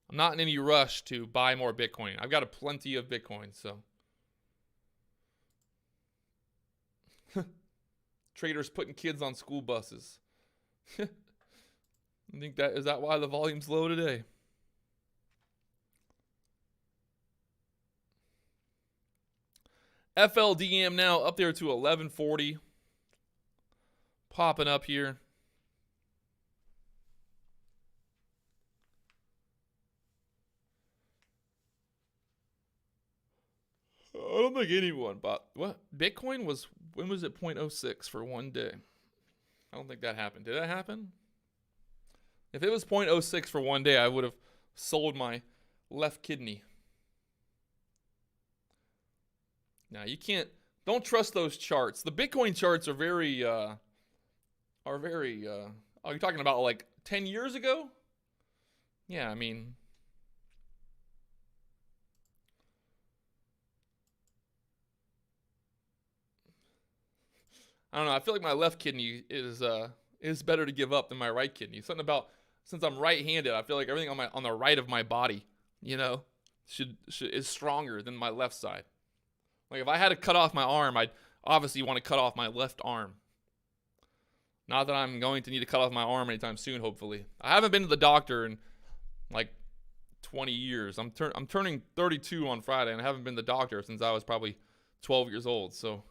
I'm not in any rush to buy more Bitcoin. I've got plenty of Bitcoin, so. Traders putting kids on school buses. I think is that why the volume's low today? FLDM now up there to 1140. Popping up here. I don't think anyone bought. What? Bitcoin was, when was it 0.06 for one day? I don't think that happened. Did that happen? If it was 0.06 for one day, I would have sold my left kidney. Now, don't trust those charts. The Bitcoin charts are very, are you talking about like 10 years ago? Yeah, I mean. I don't know. I feel like my left kidney is better to give up than my right kidney. Something about, since I'm right-handed, I feel like everything on the right of my body, is stronger than my left side. Like if I had to cut off my arm, I'd obviously want to cut off my left arm. Not that I'm going to need to cut off my arm anytime soon, hopefully. I haven't been to the doctor in like 20 years. I'm turning 32 on Friday, and I haven't been to the doctor since I was probably 12 years old. So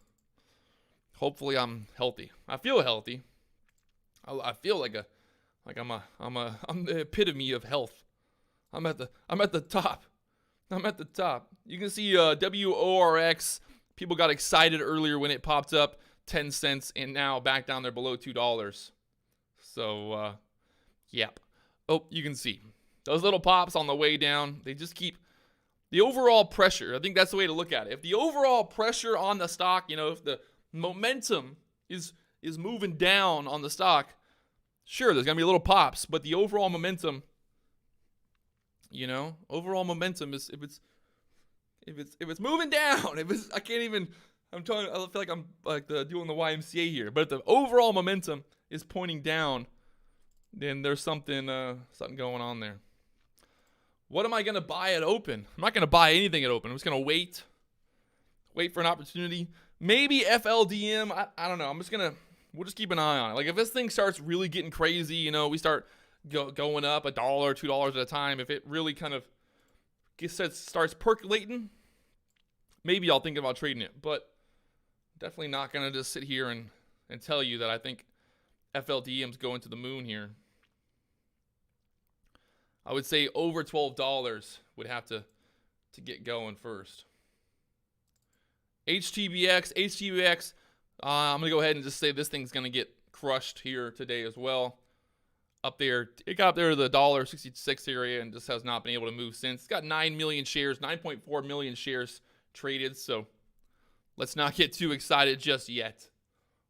hopefully I'm healthy. I feel healthy. I feel like I'm the epitome of health. I'm at the top. I'm at the top. You can see WORX. People got excited earlier when it popped up 10 cents and now back down there below $2. So, yep. Oh, you can see those little pops on the way down. They just keep the overall pressure. I think that's the way to look at it. If the overall pressure on the stock, if the momentum is is moving down on the stock, sure, there's going to be little pops, but the overall momentum, overall momentum is if it's moving down, I can't even, I feel like I'm like doing the YMCA here, but if the overall momentum is pointing down, then there's something going on there. What am I going to buy at open? I'm not going to buy anything at open. I'm just going to wait for an opportunity. Maybe FLDM. I don't know. We'll just keep an eye on it. Like if this thing starts really getting crazy, we start going up $1, $2 at a time. If it really kind of starts percolating, maybe I'll think about trading it. But definitely not going to just sit here and tell you that I think FLDM's going to the moon here. I would say over $12 would have to get going first. HTBX, I'm going to go ahead and just say this thing's going to get crushed here today as well. Up there, it got up there to the $1.66 area and just has not been able to move since. It's got 9 million shares, 9.4 million shares traded, so let's not get too excited just yet.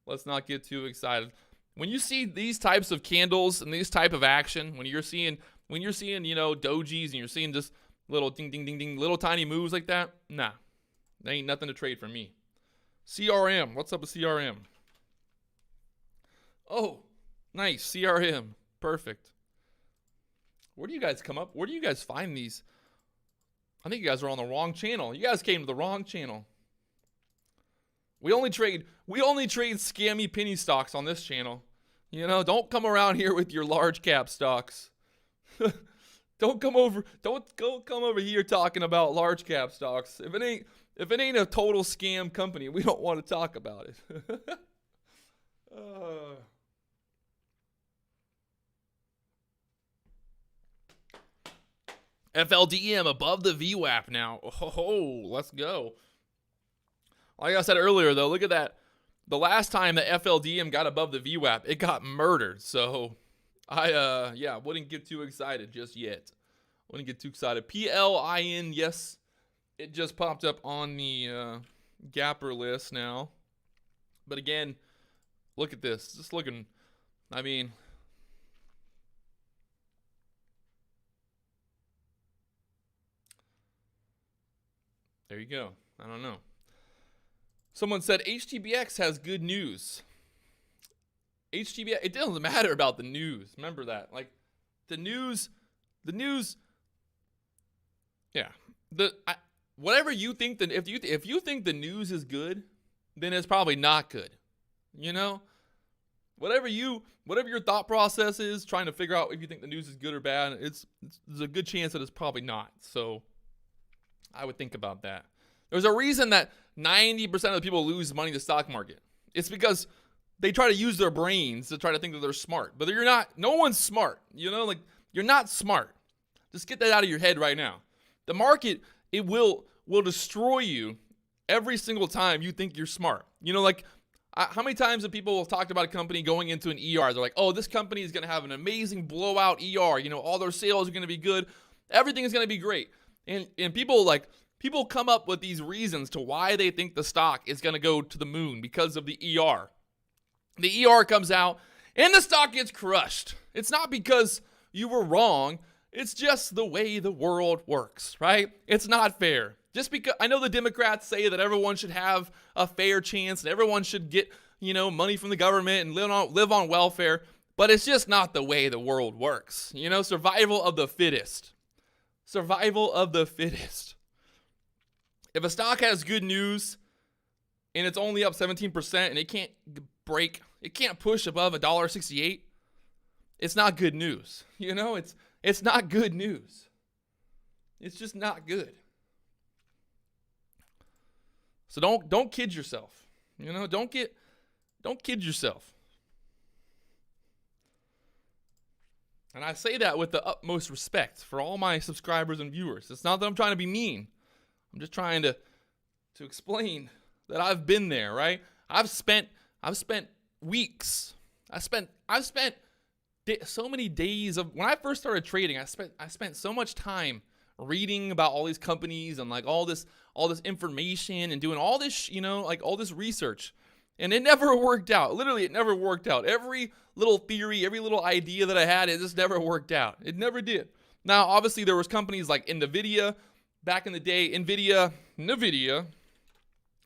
Let's not get too excited. When you see these types of candles and these type of action, when you're seeing dojis and you're seeing just little ding, ding, ding, ding, little tiny moves like that, nah, there ain't nothing to trade for me. CRM, what's up with CRM? Oh, nice, CRM, perfect. Where do you guys come up? Where do you guys find these? I think you guys are on the wrong channel. You guys came to the wrong channel. We only trade scammy penny stocks on this channel. Don't come around here with your large cap stocks. Don't come over here talking about large cap stocks. If it ain't a total scam company, we don't want to talk about it. FLDM above the VWAP now. Oh, let's go. Like I said earlier, though, look at that. The last time the FLDM got above the VWAP, it got murdered. So I wouldn't get too excited just yet. Wouldn't get too excited. PLIN, yes, it just popped up on the Gapper list now. But again, look at this. Just looking, there you go. I don't know. Someone said HTBX has good news. HTBX, it doesn't matter about the news. Remember that. Like the news, yeah. Whatever you think that if you think the news is good, then it's probably not good. Whatever your thought process is, trying to figure out if you think the news is good or bad, there's a good chance that it's probably not. So I would think about that. There's a reason that 90% of the people lose money in the stock market. It's because they try to use their brains to try to think that they're smart. But you're not. No one's smart. You're not smart. Just get that out of your head right now. The market, it will destroy you every single time you think you're smart. How many times have people talked about a company going into an ER? They're like, oh, this company is going to have an amazing blowout ER. All their sales are going to be good. Everything is going to be great. And people come up with these reasons to why they think the stock is going to go to the moon because of the ER. The ER comes out and the stock gets crushed. It's not because you were wrong. It's just the way the world works, right? It's not fair. Just because I know the Democrats say that everyone should have a fair chance and everyone should get, money from the government and live on welfare, but it's just not the way the world works. Survival of the fittest. Survival of the fittest. If a stock has good news and it's only up 17% and it can't push above $1.68, it's not good news. It's not good news. It's just not good. So don't kid yourself. Don't kid yourself. And I say that with the utmost respect for all my subscribers and viewers. It's not that I'm trying to be mean. I'm just trying to explain that I've been there, right? I've spent weeks. I've spent so many days of when I first started trading. I spent so much time reading about all these companies and like all this information and doing all this, all this research. And it never worked out. Literally, it never worked out. Every little theory, every little idea that I had, it just never worked out. It never did. Now, obviously, there was companies like NVIDIA. Back in the day, NVIDIA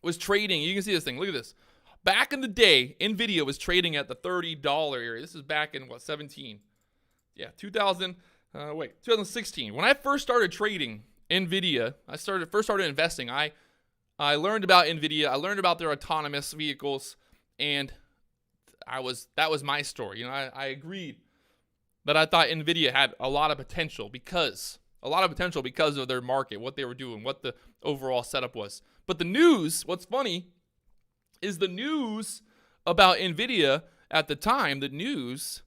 was trading. You can see this thing. Look at this. Back in the day, NVIDIA was trading at the $30 area. This is back in, 17? Yeah, 2016. When I first started trading NVIDIA, first started investing, I learned about NVIDIA. I learned about their autonomous vehicles, and that was my story. I agreed that I thought NVIDIA had a lot of potential because of their market, what they were doing, what the overall setup was. But the news, what's funny, is the news about NVIDIA at the time, if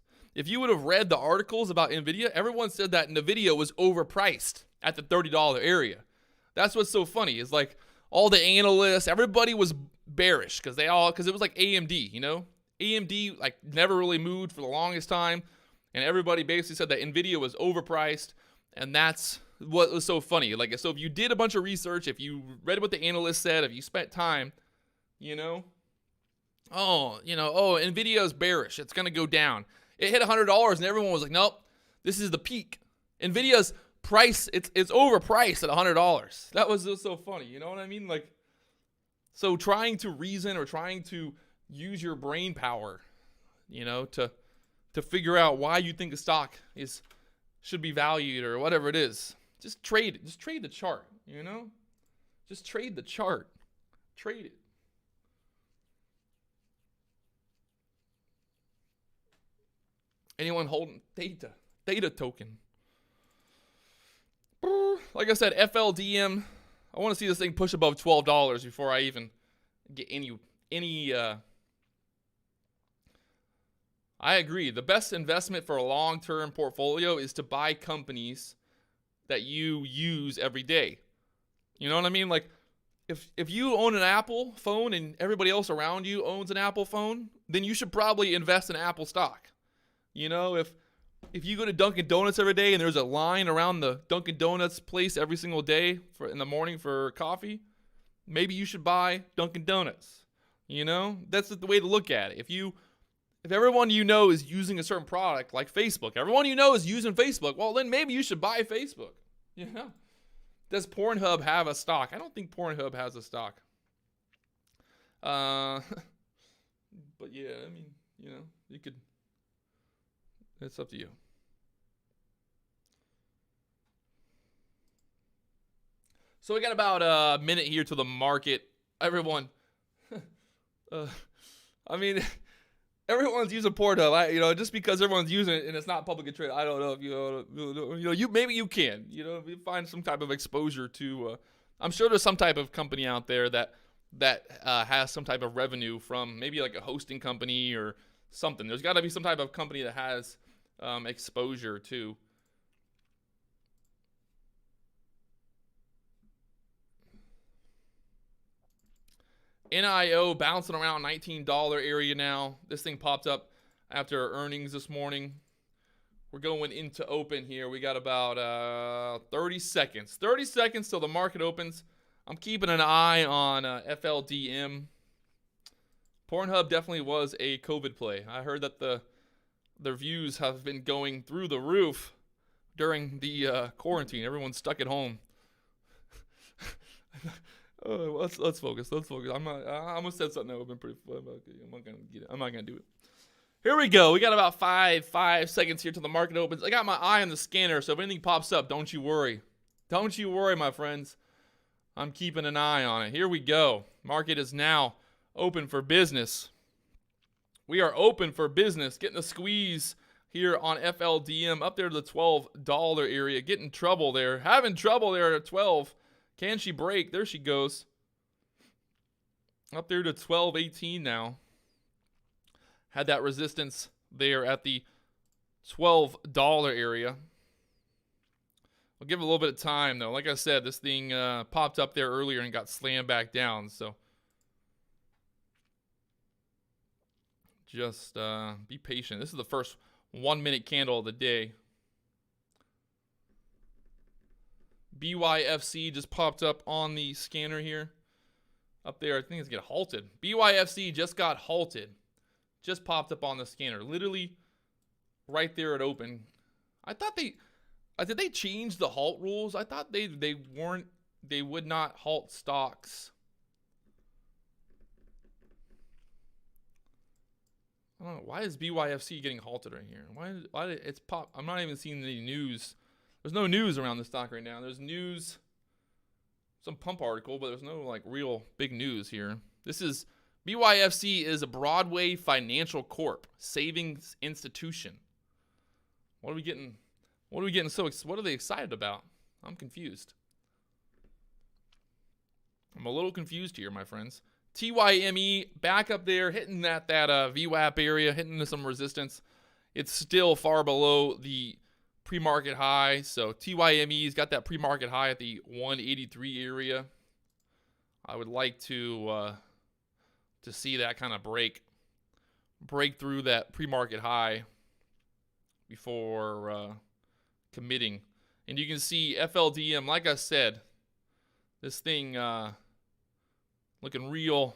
you would have read the articles about NVIDIA, everyone said that NVIDIA was overpriced at the $30 area. That's what's so funny, is like all the analysts, everybody was bearish because it was like AMD, AMD like never really moved for the longest time, and everybody basically said that NVIDIA was overpriced, and that's what was so funny. Like, so if you did a bunch of research, if you read what the analysts said, if you spent time, NVIDIA is bearish, it's going to go down. It hit $100 and everyone was like, nope, this is the peak. NVIDIA's price, it's overpriced at $100. That was just so funny. You know what I mean? Like, so trying to reason or trying to use your brain power, to figure out why you think a stock should be valued or whatever it is. Just trade it. Just trade the chart, Just trade the chart. Trade it. Anyone holding Theta token? Like I said, FLDM, I want to see this thing push above $12 before I even get any I agree. The best investment for a long-term portfolio is to buy companies that you use every day. You know what I mean? Like, if you own an Apple phone and everybody else around you owns an Apple phone, then you should probably invest in Apple stock. If you go to Dunkin' Donuts every day and there's a line around the Dunkin' Donuts place every single day in the morning for coffee, maybe you should buy Dunkin' Donuts. That's the way to look at it. If everyone is using a certain product like Facebook, everyone is using Facebook, well, then maybe you should buy Facebook. Does Pornhub have a stock? I don't think Pornhub has a stock. But yeah, I mean, you could. It's up to you. So we got about a minute here to the market. Everyone, everyone's using Pornhub. Just because everyone's using it and it's not publicly traded, I don't know if maybe you can. If you find some type of exposure to. I'm sure there's some type of company out there that has some type of revenue from maybe like a hosting company or something. There's got to be some type of company that has exposure to. NIO bouncing around $19 area now. This thing popped up after earnings this morning. We're going into open here. We got about 30 seconds. 30 seconds till the market opens. I'm keeping an eye on FLDM. Pornhub definitely was a COVID play. I heard that their views have been going through the roof during the quarantine. Everyone's stuck at home. Let's focus. I'm gonna set something that would have been pretty fun. I'm not gonna do it. Here we go. We got about five seconds here till the market opens. I got my eye on the scanner, so if anything pops up, don't you worry. Don't you worry, my friends. I'm keeping an eye on it. Here we go. Market is now open for business. We are open for business. Getting a squeeze here on FLDM up there to the $12 area. Getting trouble there. Having trouble there at 12. Can she break? There she goes. Up there to 12.18 now. Had that resistance there at the $12 area. I'll give it a little bit of time, though. Like I said, this thing popped up there earlier and got slammed back down. So just be patient. This is the first 1 minute candle of the day. BYFC just popped up on the scanner here. Up there, I think it's getting halted. BYFC just got halted. Just popped up on the scanner. Literally right there at open. I thought did they change the halt rules? I thought they would not halt stocks. I don't know. Why is BYFC getting halted right here? Why did it's pop? I'm not even seeing any news. There's no news around the stock right now. There's news, some pump article, but there's no like real big news here. This is BYFC is a Broadway Financial Corp, savings institution. What are we getting? What are they excited about? I'm confused. I'm a little confused here, my friends. TYME back up there, hitting that VWAP area, hitting some resistance. It's still far below the pre-market high. So TYME's got that pre-market high at the 183 area. I would like to see that kind of break through that pre-market high before committing. And you can see FLDM, like I said, this thing looking real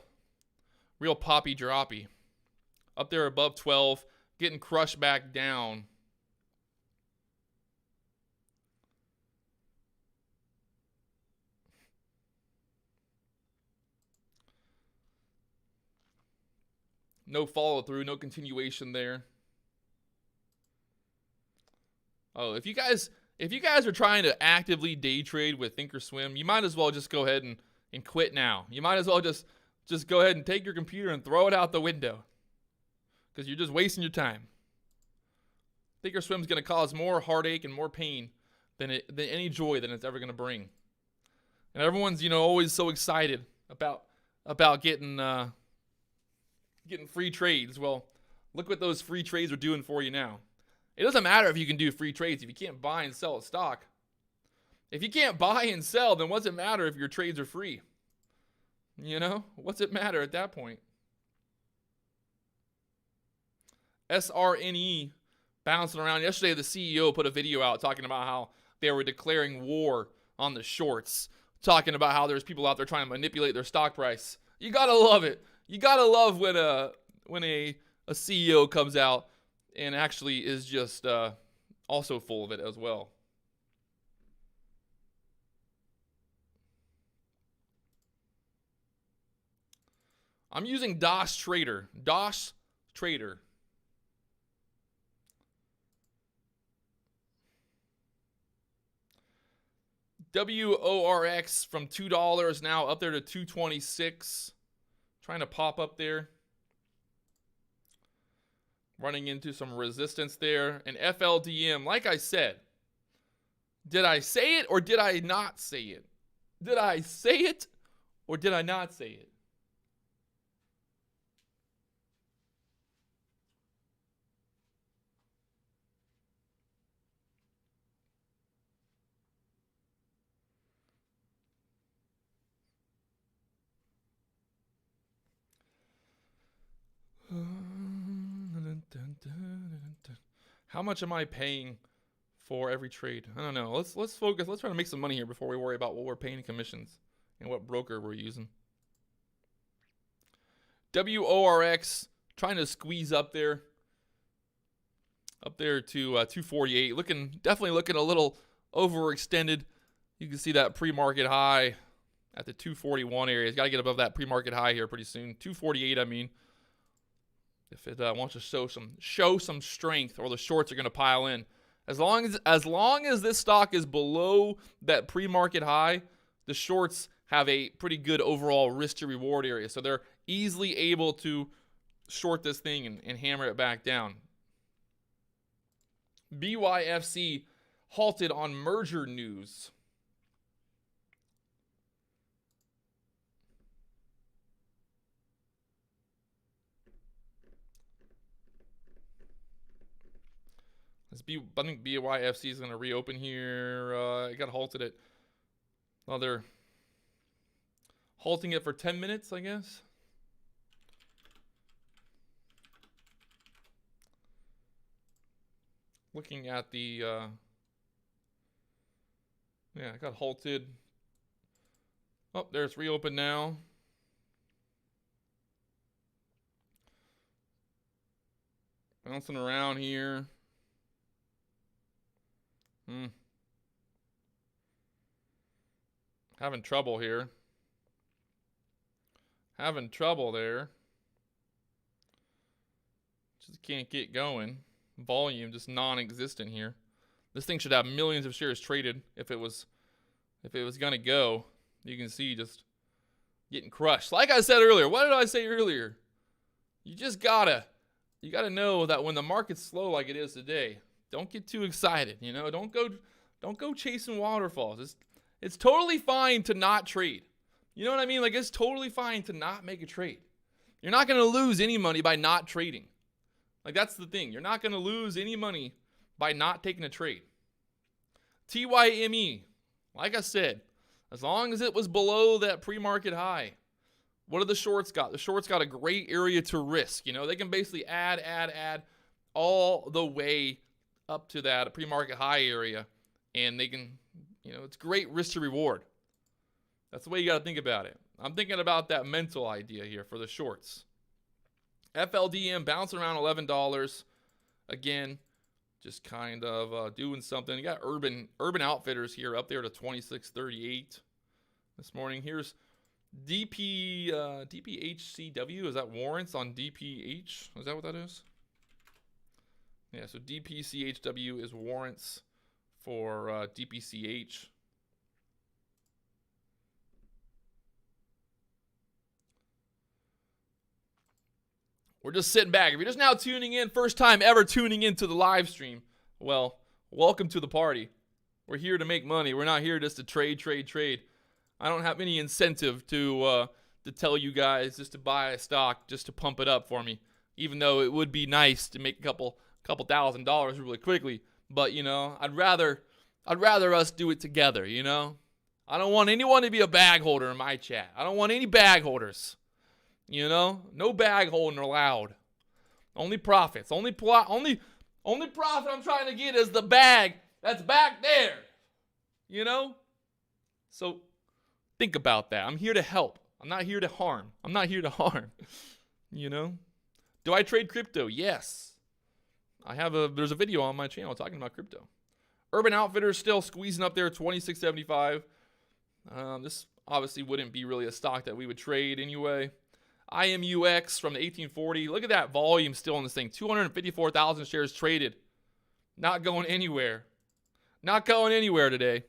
poppy droppy. Up there above 12, getting crushed back down. No follow through, no continuation there. Oh, if you guys are trying to actively day trade with Thinkorswim, you might as well just go ahead and quit now. You might as well just go ahead and take your computer and throw it out the window, because you're just wasting your time. Thinkorswim's going to cause more heartache and more pain than any joy that it's ever going to bring. And everyone's always so excited about getting free trades. Well, look what those free trades are doing for you now. It doesn't matter if you can do free trades if you can't buy and sell a stock. If you can't buy and sell, then what's it matter if your trades are free? What's it matter at that point? SRNE bouncing around. Yesterday, the CEO put a video out talking about how they were declaring war on the shorts, talking about how there's people out there trying to manipulate their stock price. You gotta love it. You gotta love when a CEO comes out and actually is just also full of it as well. I'm using DOS Trader. DOS Trader. WORX from $2 now up there to $2.26. Trying to pop up there. Running into some resistance there. And FLDM, like I said, did I say it or did I not say it? Did I say it or did I not say it? How much am I paying for every trade? I don't know. Let's focus. Let's try to make some money here before we worry about what we're paying in commissions and what broker we're using. WORX trying to squeeze up there to 248. Definitely looking a little overextended. You can see that pre-market high at the 241 area. It's got to get above that pre-market high here pretty soon. 248, I mean. If it wants to show some strength, or the shorts are going to pile in. As long as this stock is below that pre-market high, the shorts have a pretty good overall risk to reward area. So they're easily able to short this thing and hammer it back down. BYFC halted on merger news. I think BYFC is going to reopen here. It got halted at... Well, they're halting it for 10 minutes, I guess. Looking at the... yeah, it got halted. Oh, there's reopened now. Bouncing around here. Having trouble here. Having trouble there. Just can't get going. Volume just non-existent here. This thing should have millions of shares traded if it was gonna go. You can see just getting crushed. Like I said earlier, what did I say earlier? You just gotta know that when the market's slow like it is today, don't get too excited. You know, don't go chasing waterfalls. It's totally fine to not trade. You know what I mean? Like, it's totally fine to not make a trade. You're not gonna lose any money by not trading. Like, that's the thing. You're not gonna lose any money by not taking a trade. TYME, like I said, as long as it was below that pre-market high. What do the shorts got? The shorts got a great area to risk. You know, they can basically add all the way up to that pre-market high area. And they can, you know, it's great risk to reward. That's the way you got to think about it. I'm thinking about that mental idea here for the shorts. FLDM bouncing around $11. Again, just kind of doing something. You got Urban Outfitters here up there to 26.38 this morning. Here's DPHCW. Is that warrants on DPH? Is that what that is? Yeah, so DPCHW is warrants for DPCH. We're just sitting back. If you're just now tuning in, first time ever tuning into the live stream, well, welcome to the party. We're here to make money. We're not here just to trade. I don't have any incentive to tell you guys just to buy a stock just to pump it up for me, even though it would be nice to make a couple $1,000s really quickly. But, you know, I'd rather us do it together, you know? I don't want anyone to be a bag holder in my chat. I don't want any bag holders. You know, no bag holding allowed. Only profits. Only profit I'm trying to get is the bag that's back there. You know? So think about that. I'm here to help. I'm not here to harm. You know? Do I trade crypto? Yes. There's a video on my channel talking about crypto. Urban Outfitters still squeezing up there, 26.75. This obviously wouldn't be really a stock that we would trade anyway. IMUX from the 1840. Look at that volume still on this thing. 254,000 shares traded. Not going anywhere. Not going anywhere today.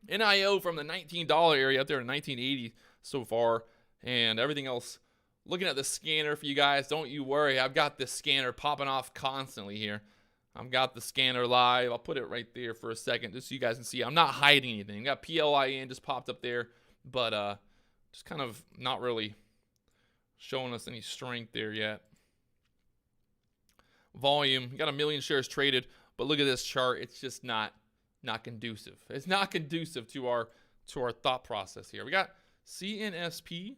NIO from the $19 area up there to 1980 so far. And everything else. Looking at the scanner for you guys. Don't you worry. I've got this scanner popping off constantly here. I've got the scanner live. I'll put it right there for a second just so you guys can see. I'm not hiding anything. I got PLIN just popped up there. But just kind of not really showing us any strength there yet. Volume, you got 1 million shares traded, but look at this chart. It's just not conducive. It's not conducive to our thought process here. We got CNSP.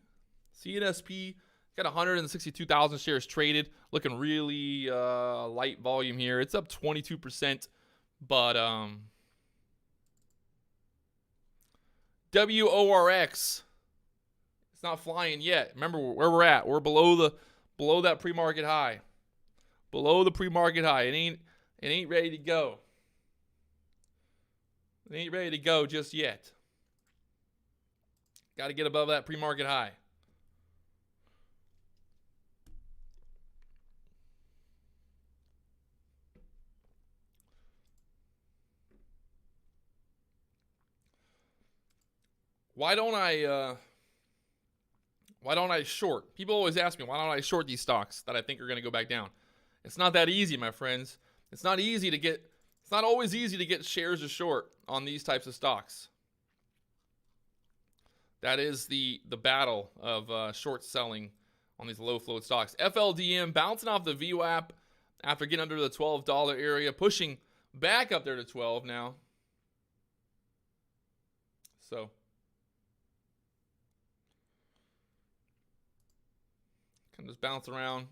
CNSP got 162,000 shares traded, looking really light volume here. It's up 22%, but WORX, it's not flying yet. Remember where we're at. We're below that pre-market high. Below the pre-market high. It ain't ready to go. It ain't ready to go just yet. Got to get above that pre-market high. Why don't I short? People always ask me, why don't I short these stocks that I think are going to go back down? It's not that easy, my friends. It's not always easy to get shares to short on these types of stocks. That is the battle of short selling on these low float stocks. FLDM bouncing off the VWAP after getting under the $12 area, pushing back up there to 12 now. So can just bounce around.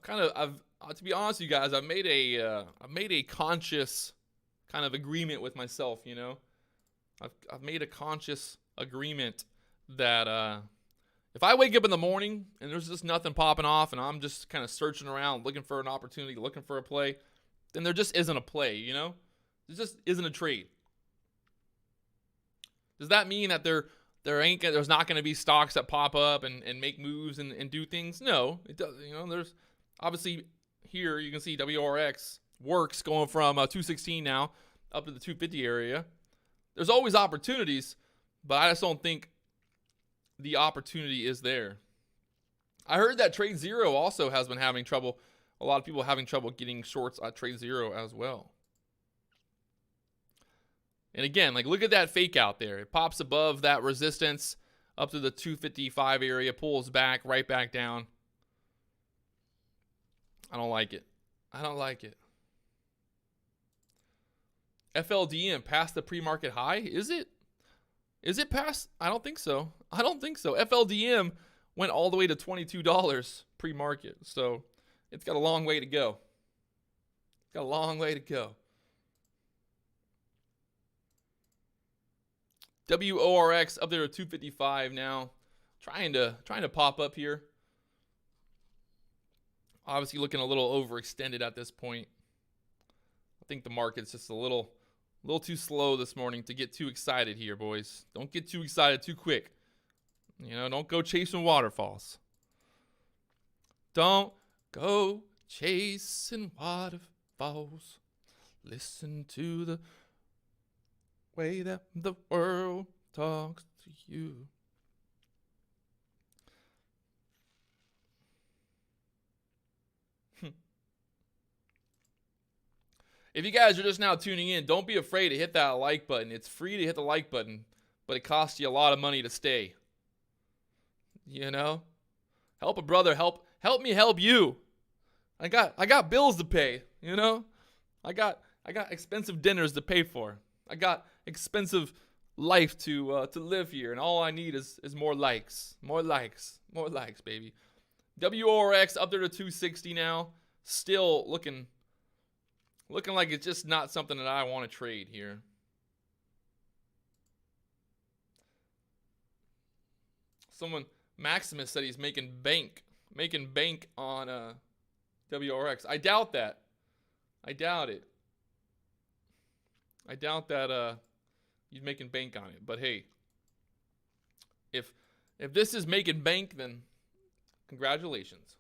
To be honest with you guys, I've made a conscious kind of agreement with myself, you know. I've made a conscious agreement that If I wake up in the morning and there's just nothing popping off and I'm just kind of searching around, looking for an opportunity, looking for a play, then there just isn't a play, you know? There just isn't a trade. Does that mean that there's not going to be stocks that pop up and make moves and do things? No, it does. You know, there's obviously here you can see WRX works going from 216 now up to the 250 area. There's always opportunities, but I just don't think the opportunity is there. I heard that Trade Zero also has been having trouble. A lot of people having trouble getting shorts at Trade Zero as well. And again, like look at that fake out there. It pops above that resistance up to the 255 area, pulls back, right back down. I don't like it. I don't like it. FLDM past the pre-market high? Is it? Is it past? I don't think so. I don't think so. FLDM went all the way to $22 pre-market. So it's got a long way to go. It's got a long way to go. WORX up there at 255 now. Trying to pop up here. Obviously looking a little overextended at this point. I think the market's just a little too slow this morning to get too excited here, boys. Don't get too excited too quick. You know, don't go chasing waterfalls. Don't go chasing waterfalls. Listen to the way that the world talks to you. If you guys are just now tuning in, don't be afraid to hit that like button. It's free to hit the like button, but it costs you a lot of money to stay. You know? Help a brother, help me help you. I got bills to pay, you know? I got expensive dinners to pay for. I got expensive life to live here, and all I need is more likes. More likes, baby. WORX up there to 260 now. Still looking like it's just not something that I want to trade here. Maximus said he's making bank on WRX. I doubt that. I doubt it. I doubt that he's making bank on it. But hey, if this is making bank, then congratulations.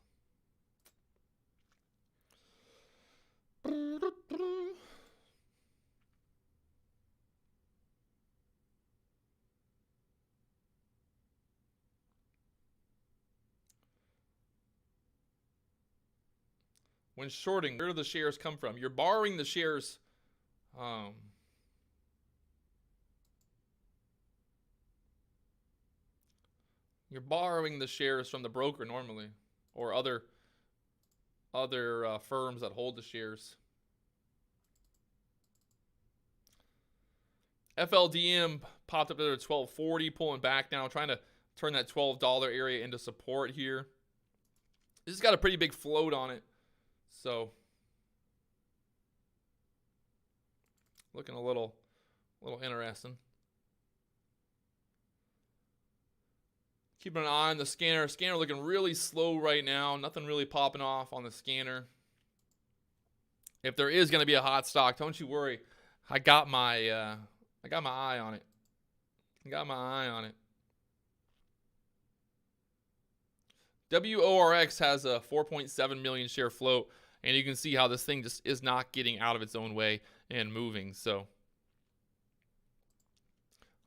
When shorting, where do the shares come from? You're borrowing the shares. You're borrowing the shares from the broker normally, or other firms that hold the shares. FLDM popped up there at 1240, pulling back now, trying to turn that $12 area into support here. This has got a pretty big float on it. So looking a little interesting. Keeping an eye on the scanner. Scanner looking really slow right now. Nothing really popping off on the scanner. If there is going to be a hot stock, don't you worry. I got my eye on it. WORX has a 4.7 million share float, and you can see how this thing just is not getting out of its own way and moving. So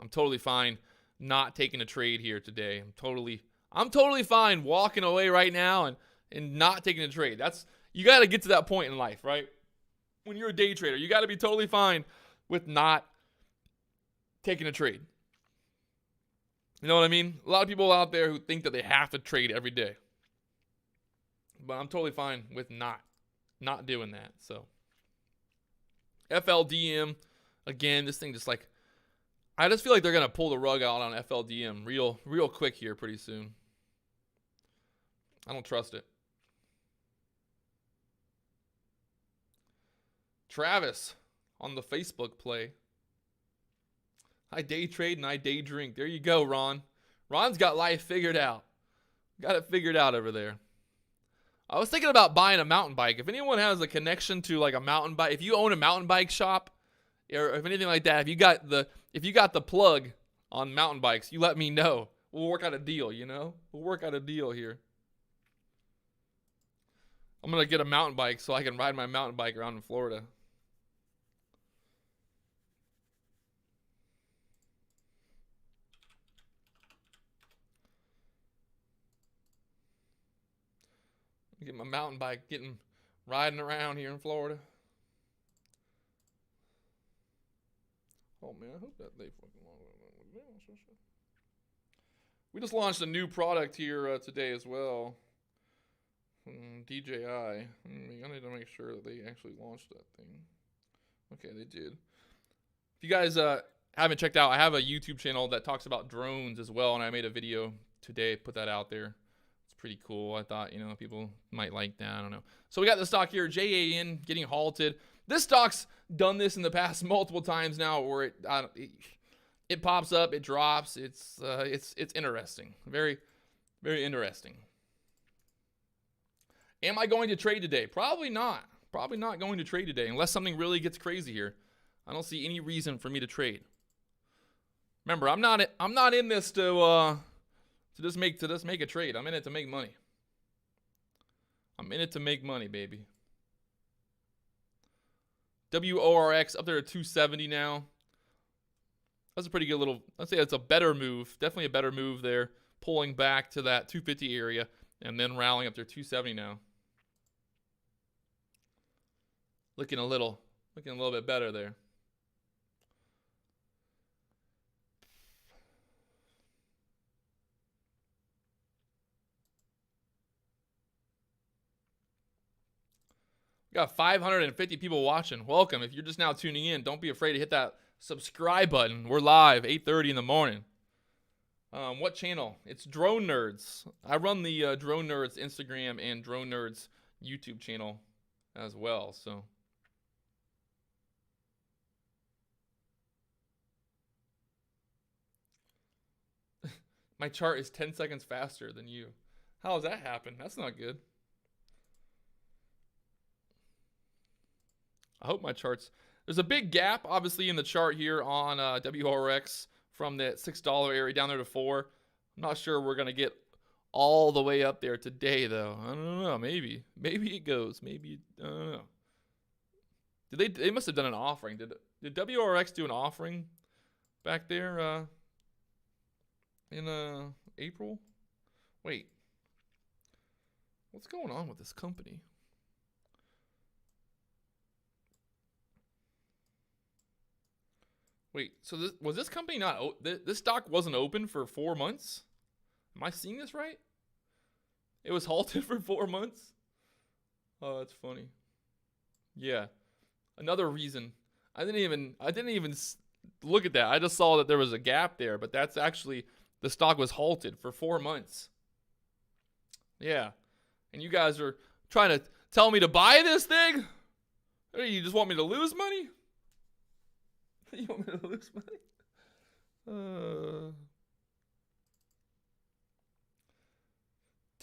I'm totally fine not taking a trade here today. I'm totally fine walking away right now and not taking a trade. You got to get to that point in life, right? When you're a day trader, you got to be totally fine with not taking a trade. You know what I mean? A lot of people out there who think that they have to trade every day. But I'm totally fine with not doing that. So FLDM, again, this thing just like, I just feel like they're going to pull the rug out on FLDM real quick here pretty soon. I don't trust it. Travis on the Facebook play. I day trade and I day drink. There you go, Ron. Ron's got life figured out. Got it figured out over there. I was thinking about buying a mountain bike. If anyone has a connection to like a mountain bike, if you own a mountain bike shop or if anything like that, if you got the plug on mountain bikes, you let me know. We'll work out a deal, you know? We'll work out a deal here. I'm going to get a mountain bike so I can ride my mountain bike around in Florida. Get my mountain bike, riding around here in Florida. Oh man, I hope that they fucking. We just launched a new product here today as well. DJI. I need to make sure that they actually launched that thing. Okay, they did. If you guys haven't checked out, I have a YouTube channel that talks about drones as well, and I made a video today, put that out there. It's pretty cool. I thought, people might like that. I don't know. So we got the stock here, JAN, getting halted. This stock's done this in the past multiple times now, where it pops up, it drops. It's interesting. Very, very interesting. Am I going to trade today? Probably not. Probably not going to trade today unless something really gets crazy here. I don't see any reason for me to trade. Remember, I'm not in this to just make a trade. I'm in it to make money. I'm in it to make money, baby. WORX up there at 270 now. That's a pretty good little, I'd say that's a better move. Definitely a better move there. Pulling back to that 250 area and then rallying up there 270 now. Looking a little bit better there. We got 550 people watching. Welcome. If you're just now tuning in, don't be afraid to hit that subscribe button. We're live 8:30 in the morning. What channel? It's Drone Nerds. I run the Drone Nerds Instagram and Drone Nerds YouTube channel as well. So my chart is 10 seconds faster than you. How does that happen? That's not good. I hope my charts. There's a big gap, obviously, in the chart here on WRX from the $6 area down there to 4. I'm not sure we're going to get all the way up there today, though. I don't know. Maybe it goes. Maybe, I don't know. They must have done an offering. Did WRX do an offering back there in April? Wait. What's going on with this company? Wait, so was this company not, this stock wasn't open for 4 months? Am I seeing this right? It was halted for 4 months? Oh, that's funny. Yeah. Another reason. I didn't even look at that. I just saw that there was a gap there, but that's actually, the stock was halted for 4 months. Yeah. And you guys are trying to tell me to buy this thing? Or you just want me to lose money? You want me to lose money?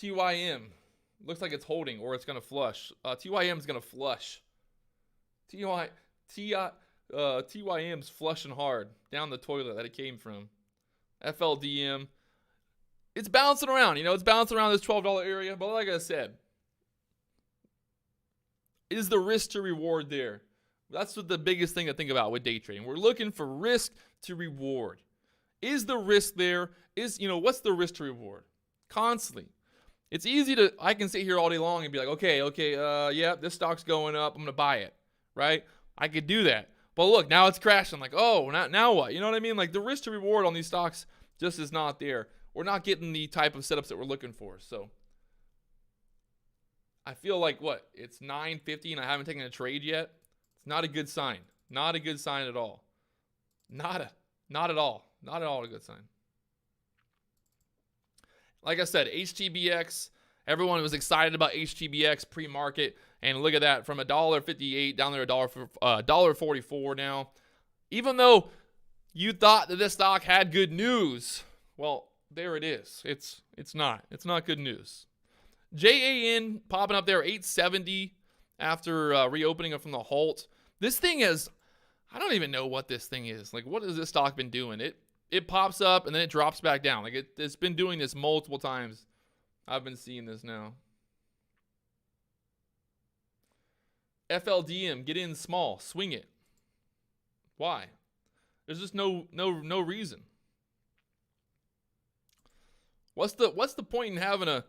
TYM. Looks like it's holding or it's going to flush. TYM is going to flush. TYM's flushing hard down the toilet that it came from. FLDM. It's bouncing around. It's bouncing around this $12 area. But like I said, is the risk to reward there? That's what the biggest thing to think about with day trading. We're looking for risk to reward. Is the risk there? What's the risk to reward? Constantly. It's easy I can sit here all day long and be like, okay, yeah, this stock's going up. I'm going to buy it, right? I could do that. But look, now it's crashing. Like, oh, now what? You know what I mean? Like the risk to reward on these stocks just is not there. We're not getting the type of setups that we're looking for. So I feel like it's 9:50 and I haven't taken a trade yet. It's not a good sign. Not a good sign at all. Not at all. Not at all a good sign. Like I said, HTBX, everyone was excited about HTBX pre-market. And look at that, from $1.58 down there to $1.44 now. Even though you thought that this stock had good news, well, there it is. It's not. It's not good news. JAN popping up there, 870 after reopening it from the halt. This thing is, I don't even know what this thing is. Like, what has this stock been doing? It pops up and then it drops back down. Like, it's been doing this multiple times. I've been seeing this now. FLDM, get in small, swing it. Why? There's just no reason. What's the point in having a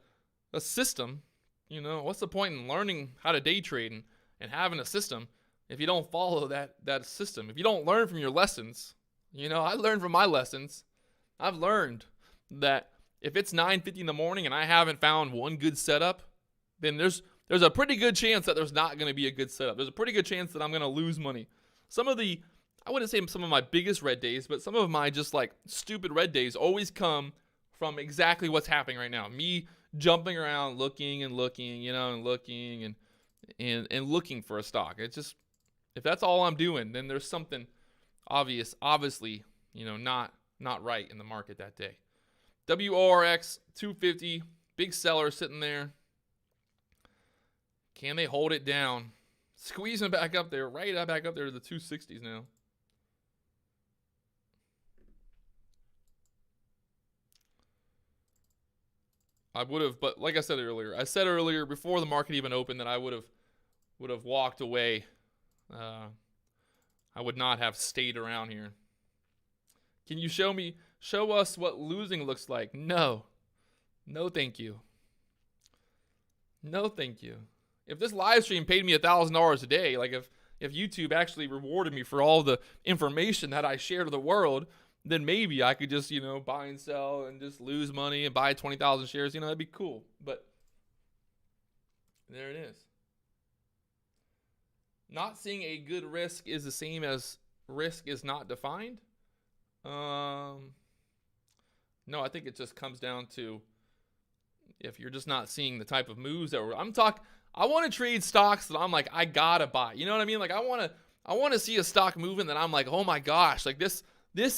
system? You know, what's the point in learning how to day trade and having a system if you don't follow that system? If you don't learn from your lessons, you know, I learned from my lessons. I've learned that if it's 9:50 in the morning and I haven't found one good setup, then there's a pretty good chance that there's not going to be a good setup. There's a pretty good chance that I'm going to lose money. I wouldn't say some of my biggest red days, but some of my just like stupid red days always come from exactly what's happening right now. Me jumping around, looking and looking, you know, and looking and looking for a stock. It's just, if that's all I'm doing, then there's something obviously, you know, not right in the market that day. WORX 250, big seller sitting there. Can they hold it down? Squeezing back up there, back up there to the 260s now. I would have, but like I said earlier, before the market even opened, that I would have walked away. I would not have stayed around here. Can you show us what losing looks like? No, thank you. No, thank you. If this live stream paid me $1,000 a day, like if YouTube actually rewarded me for all the information that I share to the world, then maybe I could just, you know, buy and sell and just lose money and buy 20,000 shares. You know, that'd be cool. But there it is. Not seeing a good risk is the same as risk is not defined. No, I think it just comes down to if you're just not seeing the type of moves that I want to trade stocks that I'm like, I gotta buy. You know what I mean? Like I want to see a stock moving that I'm like, oh my gosh, like this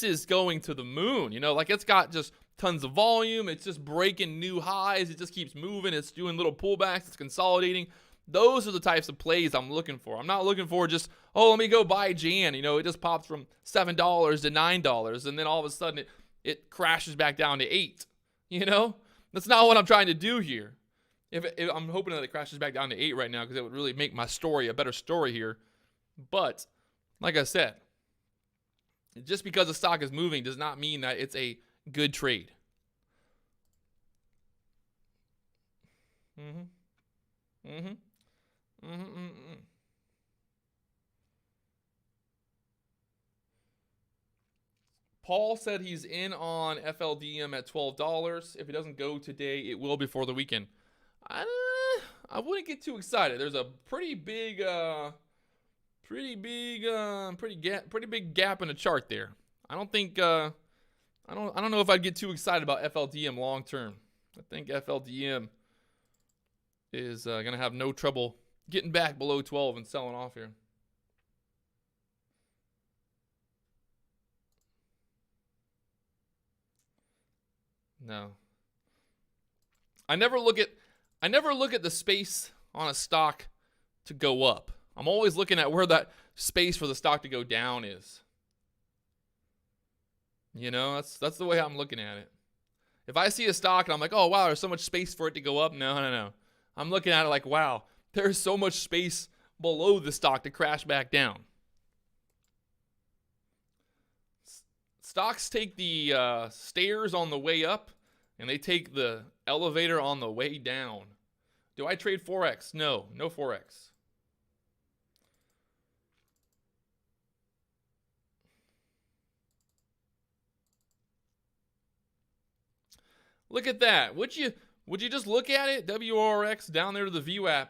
is going to the moon. You know, like it's got just tons of volume. It's just breaking new highs. It just keeps moving. It's doing little pullbacks. It's consolidating. Those are the types of plays I'm looking for. I'm not looking for just, oh, let me go buy Jan. You know, it just pops from $7 to $9, and then all of a sudden it crashes back down to $8. You know, that's not what I'm trying to do here. If I'm hoping that it crashes back down to 8 right now, because it would really make my story a better story here. But like I said, just because a stock is moving does not mean that it's a good trade. Paul said he's in on FLDM at $12. If it doesn't go today, it will before the weekend. I wouldn't get too excited. There's a pretty big gap in the chart there. I don't think I don't know if I'd get too excited about FLDM long term. I think FLDM is gonna have no trouble getting back below 12 and selling off here. No. I never look at the space on a stock to go up. I'm always looking at where that space for the stock to go down is. You know, that's the way I'm looking at it. If I see a stock and I'm like, oh wow, there's so much space for it to go up. No. I'm looking at it like, wow, there's so much space below the stock to crash back down. Stocks take the stairs on the way up, and they take the elevator on the way down. Do I trade Forex? No Forex. Look at that. Would you just look at it? WRX down there to the VWAP.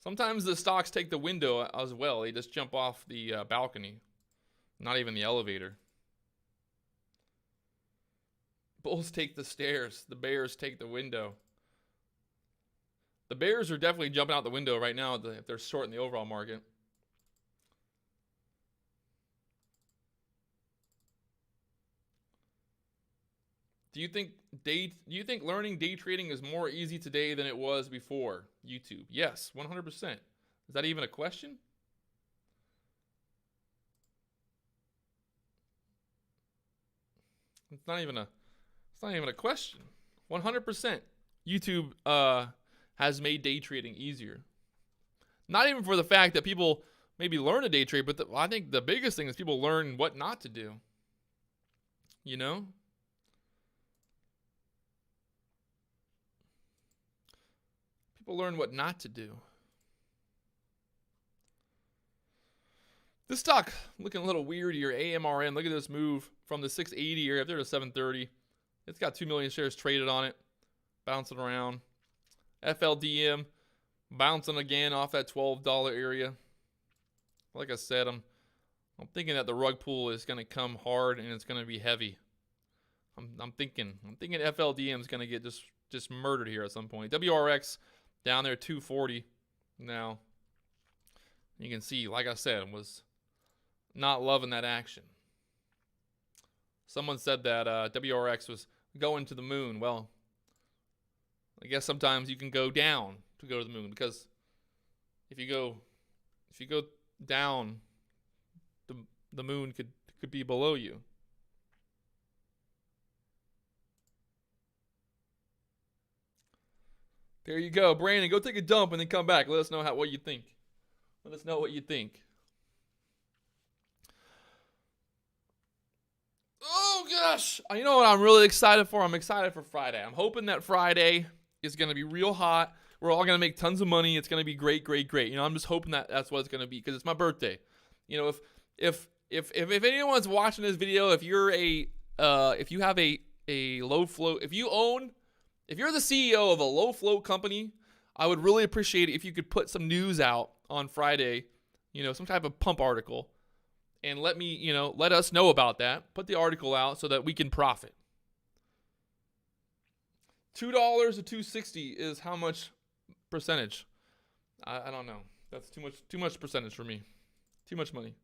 Sometimes the stocks take the window as well. They just jump off the balcony, not even the elevator. Bulls take the stairs. The bears take the window. The bears are definitely jumping out the window right now if they're short in the overall market. Do you think learning day trading is more easy today than it was before YouTube? Yes, 100%. Is that even a question? It's not even a question. 100%. YouTube has made day trading easier. Not even for the fact that people maybe learn to day trade, but I think the biggest thing is people learn what not to do. You know? People learn what not to do. This stock looking a little weird here. AMRN, look at this move from the 680 here up there to 730. It's got 2 million shares traded on it, bouncing around. FLDM bouncing again off that $12 area. Like I said, I'm thinking that the rug pull is going to come hard and it's going to be heavy. I'm thinking FLDM is going to get just murdered here at some point. WRX down there 240 now. You can see, like I said, was not loving that action. Someone said that WRX was going to the moon. Well, I guess sometimes you can go down to go to the moon, because if you go down, the moon could be below you. There you go, Brandon. Go take a dump and then come back. Let us know what you think. Let us know what you think. Oh gosh, you know what I'm really excited for? I'm excited for Friday. I'm hoping that Friday is going to be real hot. We're all going to make tons of money. It's going to be great, great, great. You know, I'm just hoping that that's what it's going to be, because it's my birthday. You know, if anyone's watching this video, if you have a low float, if you're the CEO of a low float company, I would really appreciate it if you could put some news out on Friday, you know, some type of pump article, and let us know about that. Put the article out so that we can profit. $2 to 260 is how much percentage? I don't know. That's too much percentage for me. Too much money.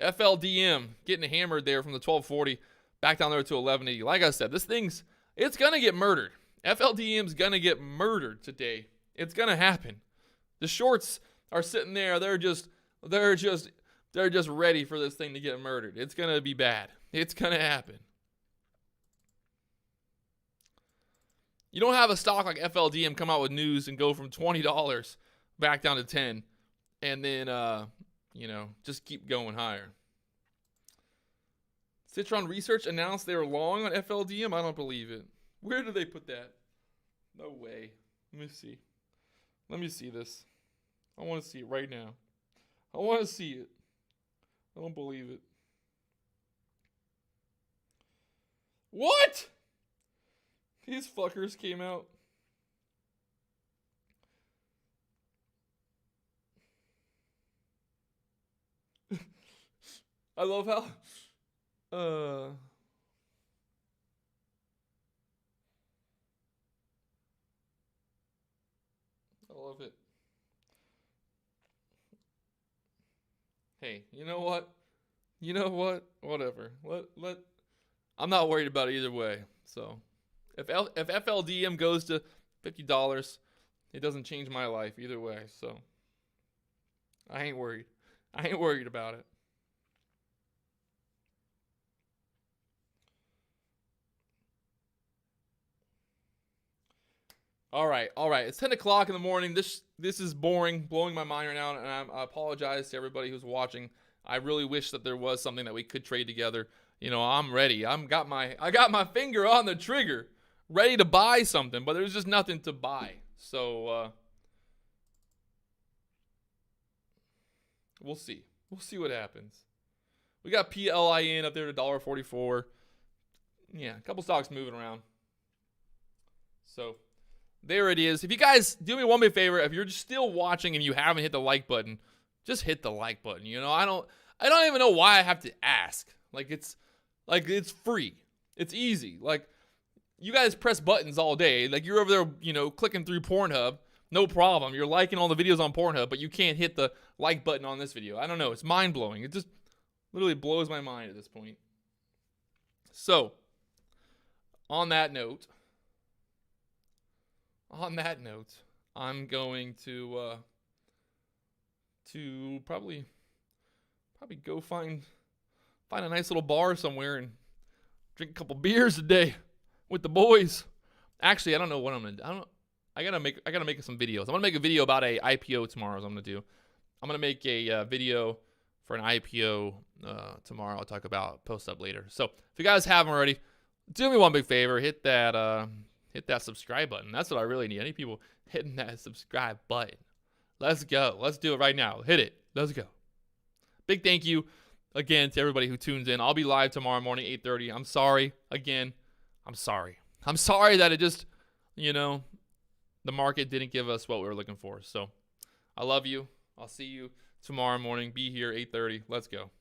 FLDM getting hammered there from the 1240 back down there to 1180. Like I said, it's gonna get murdered. FLDM's gonna get murdered today. It's gonna happen. The shorts are sitting there. They're just ready for this thing to get murdered. It's gonna be bad. It's gonna happen. You don't have a stock like FLDM come out with news and go from $20 back down to $10, and then just keep going higher. Citron Research announced they were long on FLDM. I don't believe it. Where did they put that? No way. Let me see. Let me see this. I want to see it right now. I want to see it. I don't believe it. What? These fuckers came out. I love how I love it. Hey, you know what? Whatever. I'm not worried about it either way. So, if FLDM goes to $50, it doesn't change my life either way. So, I ain't worried. I ain't worried about it. All right. It's 10 o'clock in the morning. This is boring, blowing my mind right now, and I apologize to everybody who's watching. I really wish that there was something that we could trade together. You know, I'm ready. I got my finger on the trigger, ready to buy something, but there's just nothing to buy. So we'll see. We'll see what happens. We got PLIN up there to $1.44. Yeah, a couple stocks moving around. So there it is. If you guys do me one big favor, if you're just still watching and you haven't hit the like button, just hit the like button. You know, I don't even know why I have to ask. It's free. It's easy. Like, You guys press buttons all day. Like, you're over there, you know, clicking through Pornhub. No problem. You're liking all the videos on Pornhub, but you can't hit the like button on this video. I don't know. It's mind-blowing. It just literally blows my mind at this point. So, on that note, I'm going to probably go find a nice little bar somewhere and drink a couple beers a day with the boys. Actually, I don't know what I'm gonna do. I gotta make some videos. I'm gonna make a video about a IPO tomorrow. Is I'm gonna do. I'm gonna make a video for an IPO tomorrow. I'll talk about, post up later. So if you guys haven't already, do me one big favor. Hit that subscribe button. That's what I really need. I need people hitting that subscribe button. Let's go. Let's do it right now. Hit it. Let's go. Big thank you again to everybody who tunes in. I'll be live tomorrow morning, 8:30. I'm sorry. Again, I'm sorry. I'm sorry that it just, you know, the market didn't give us what we were looking for. So I love you. I'll see you tomorrow morning. Be here, 8:30. Let's go.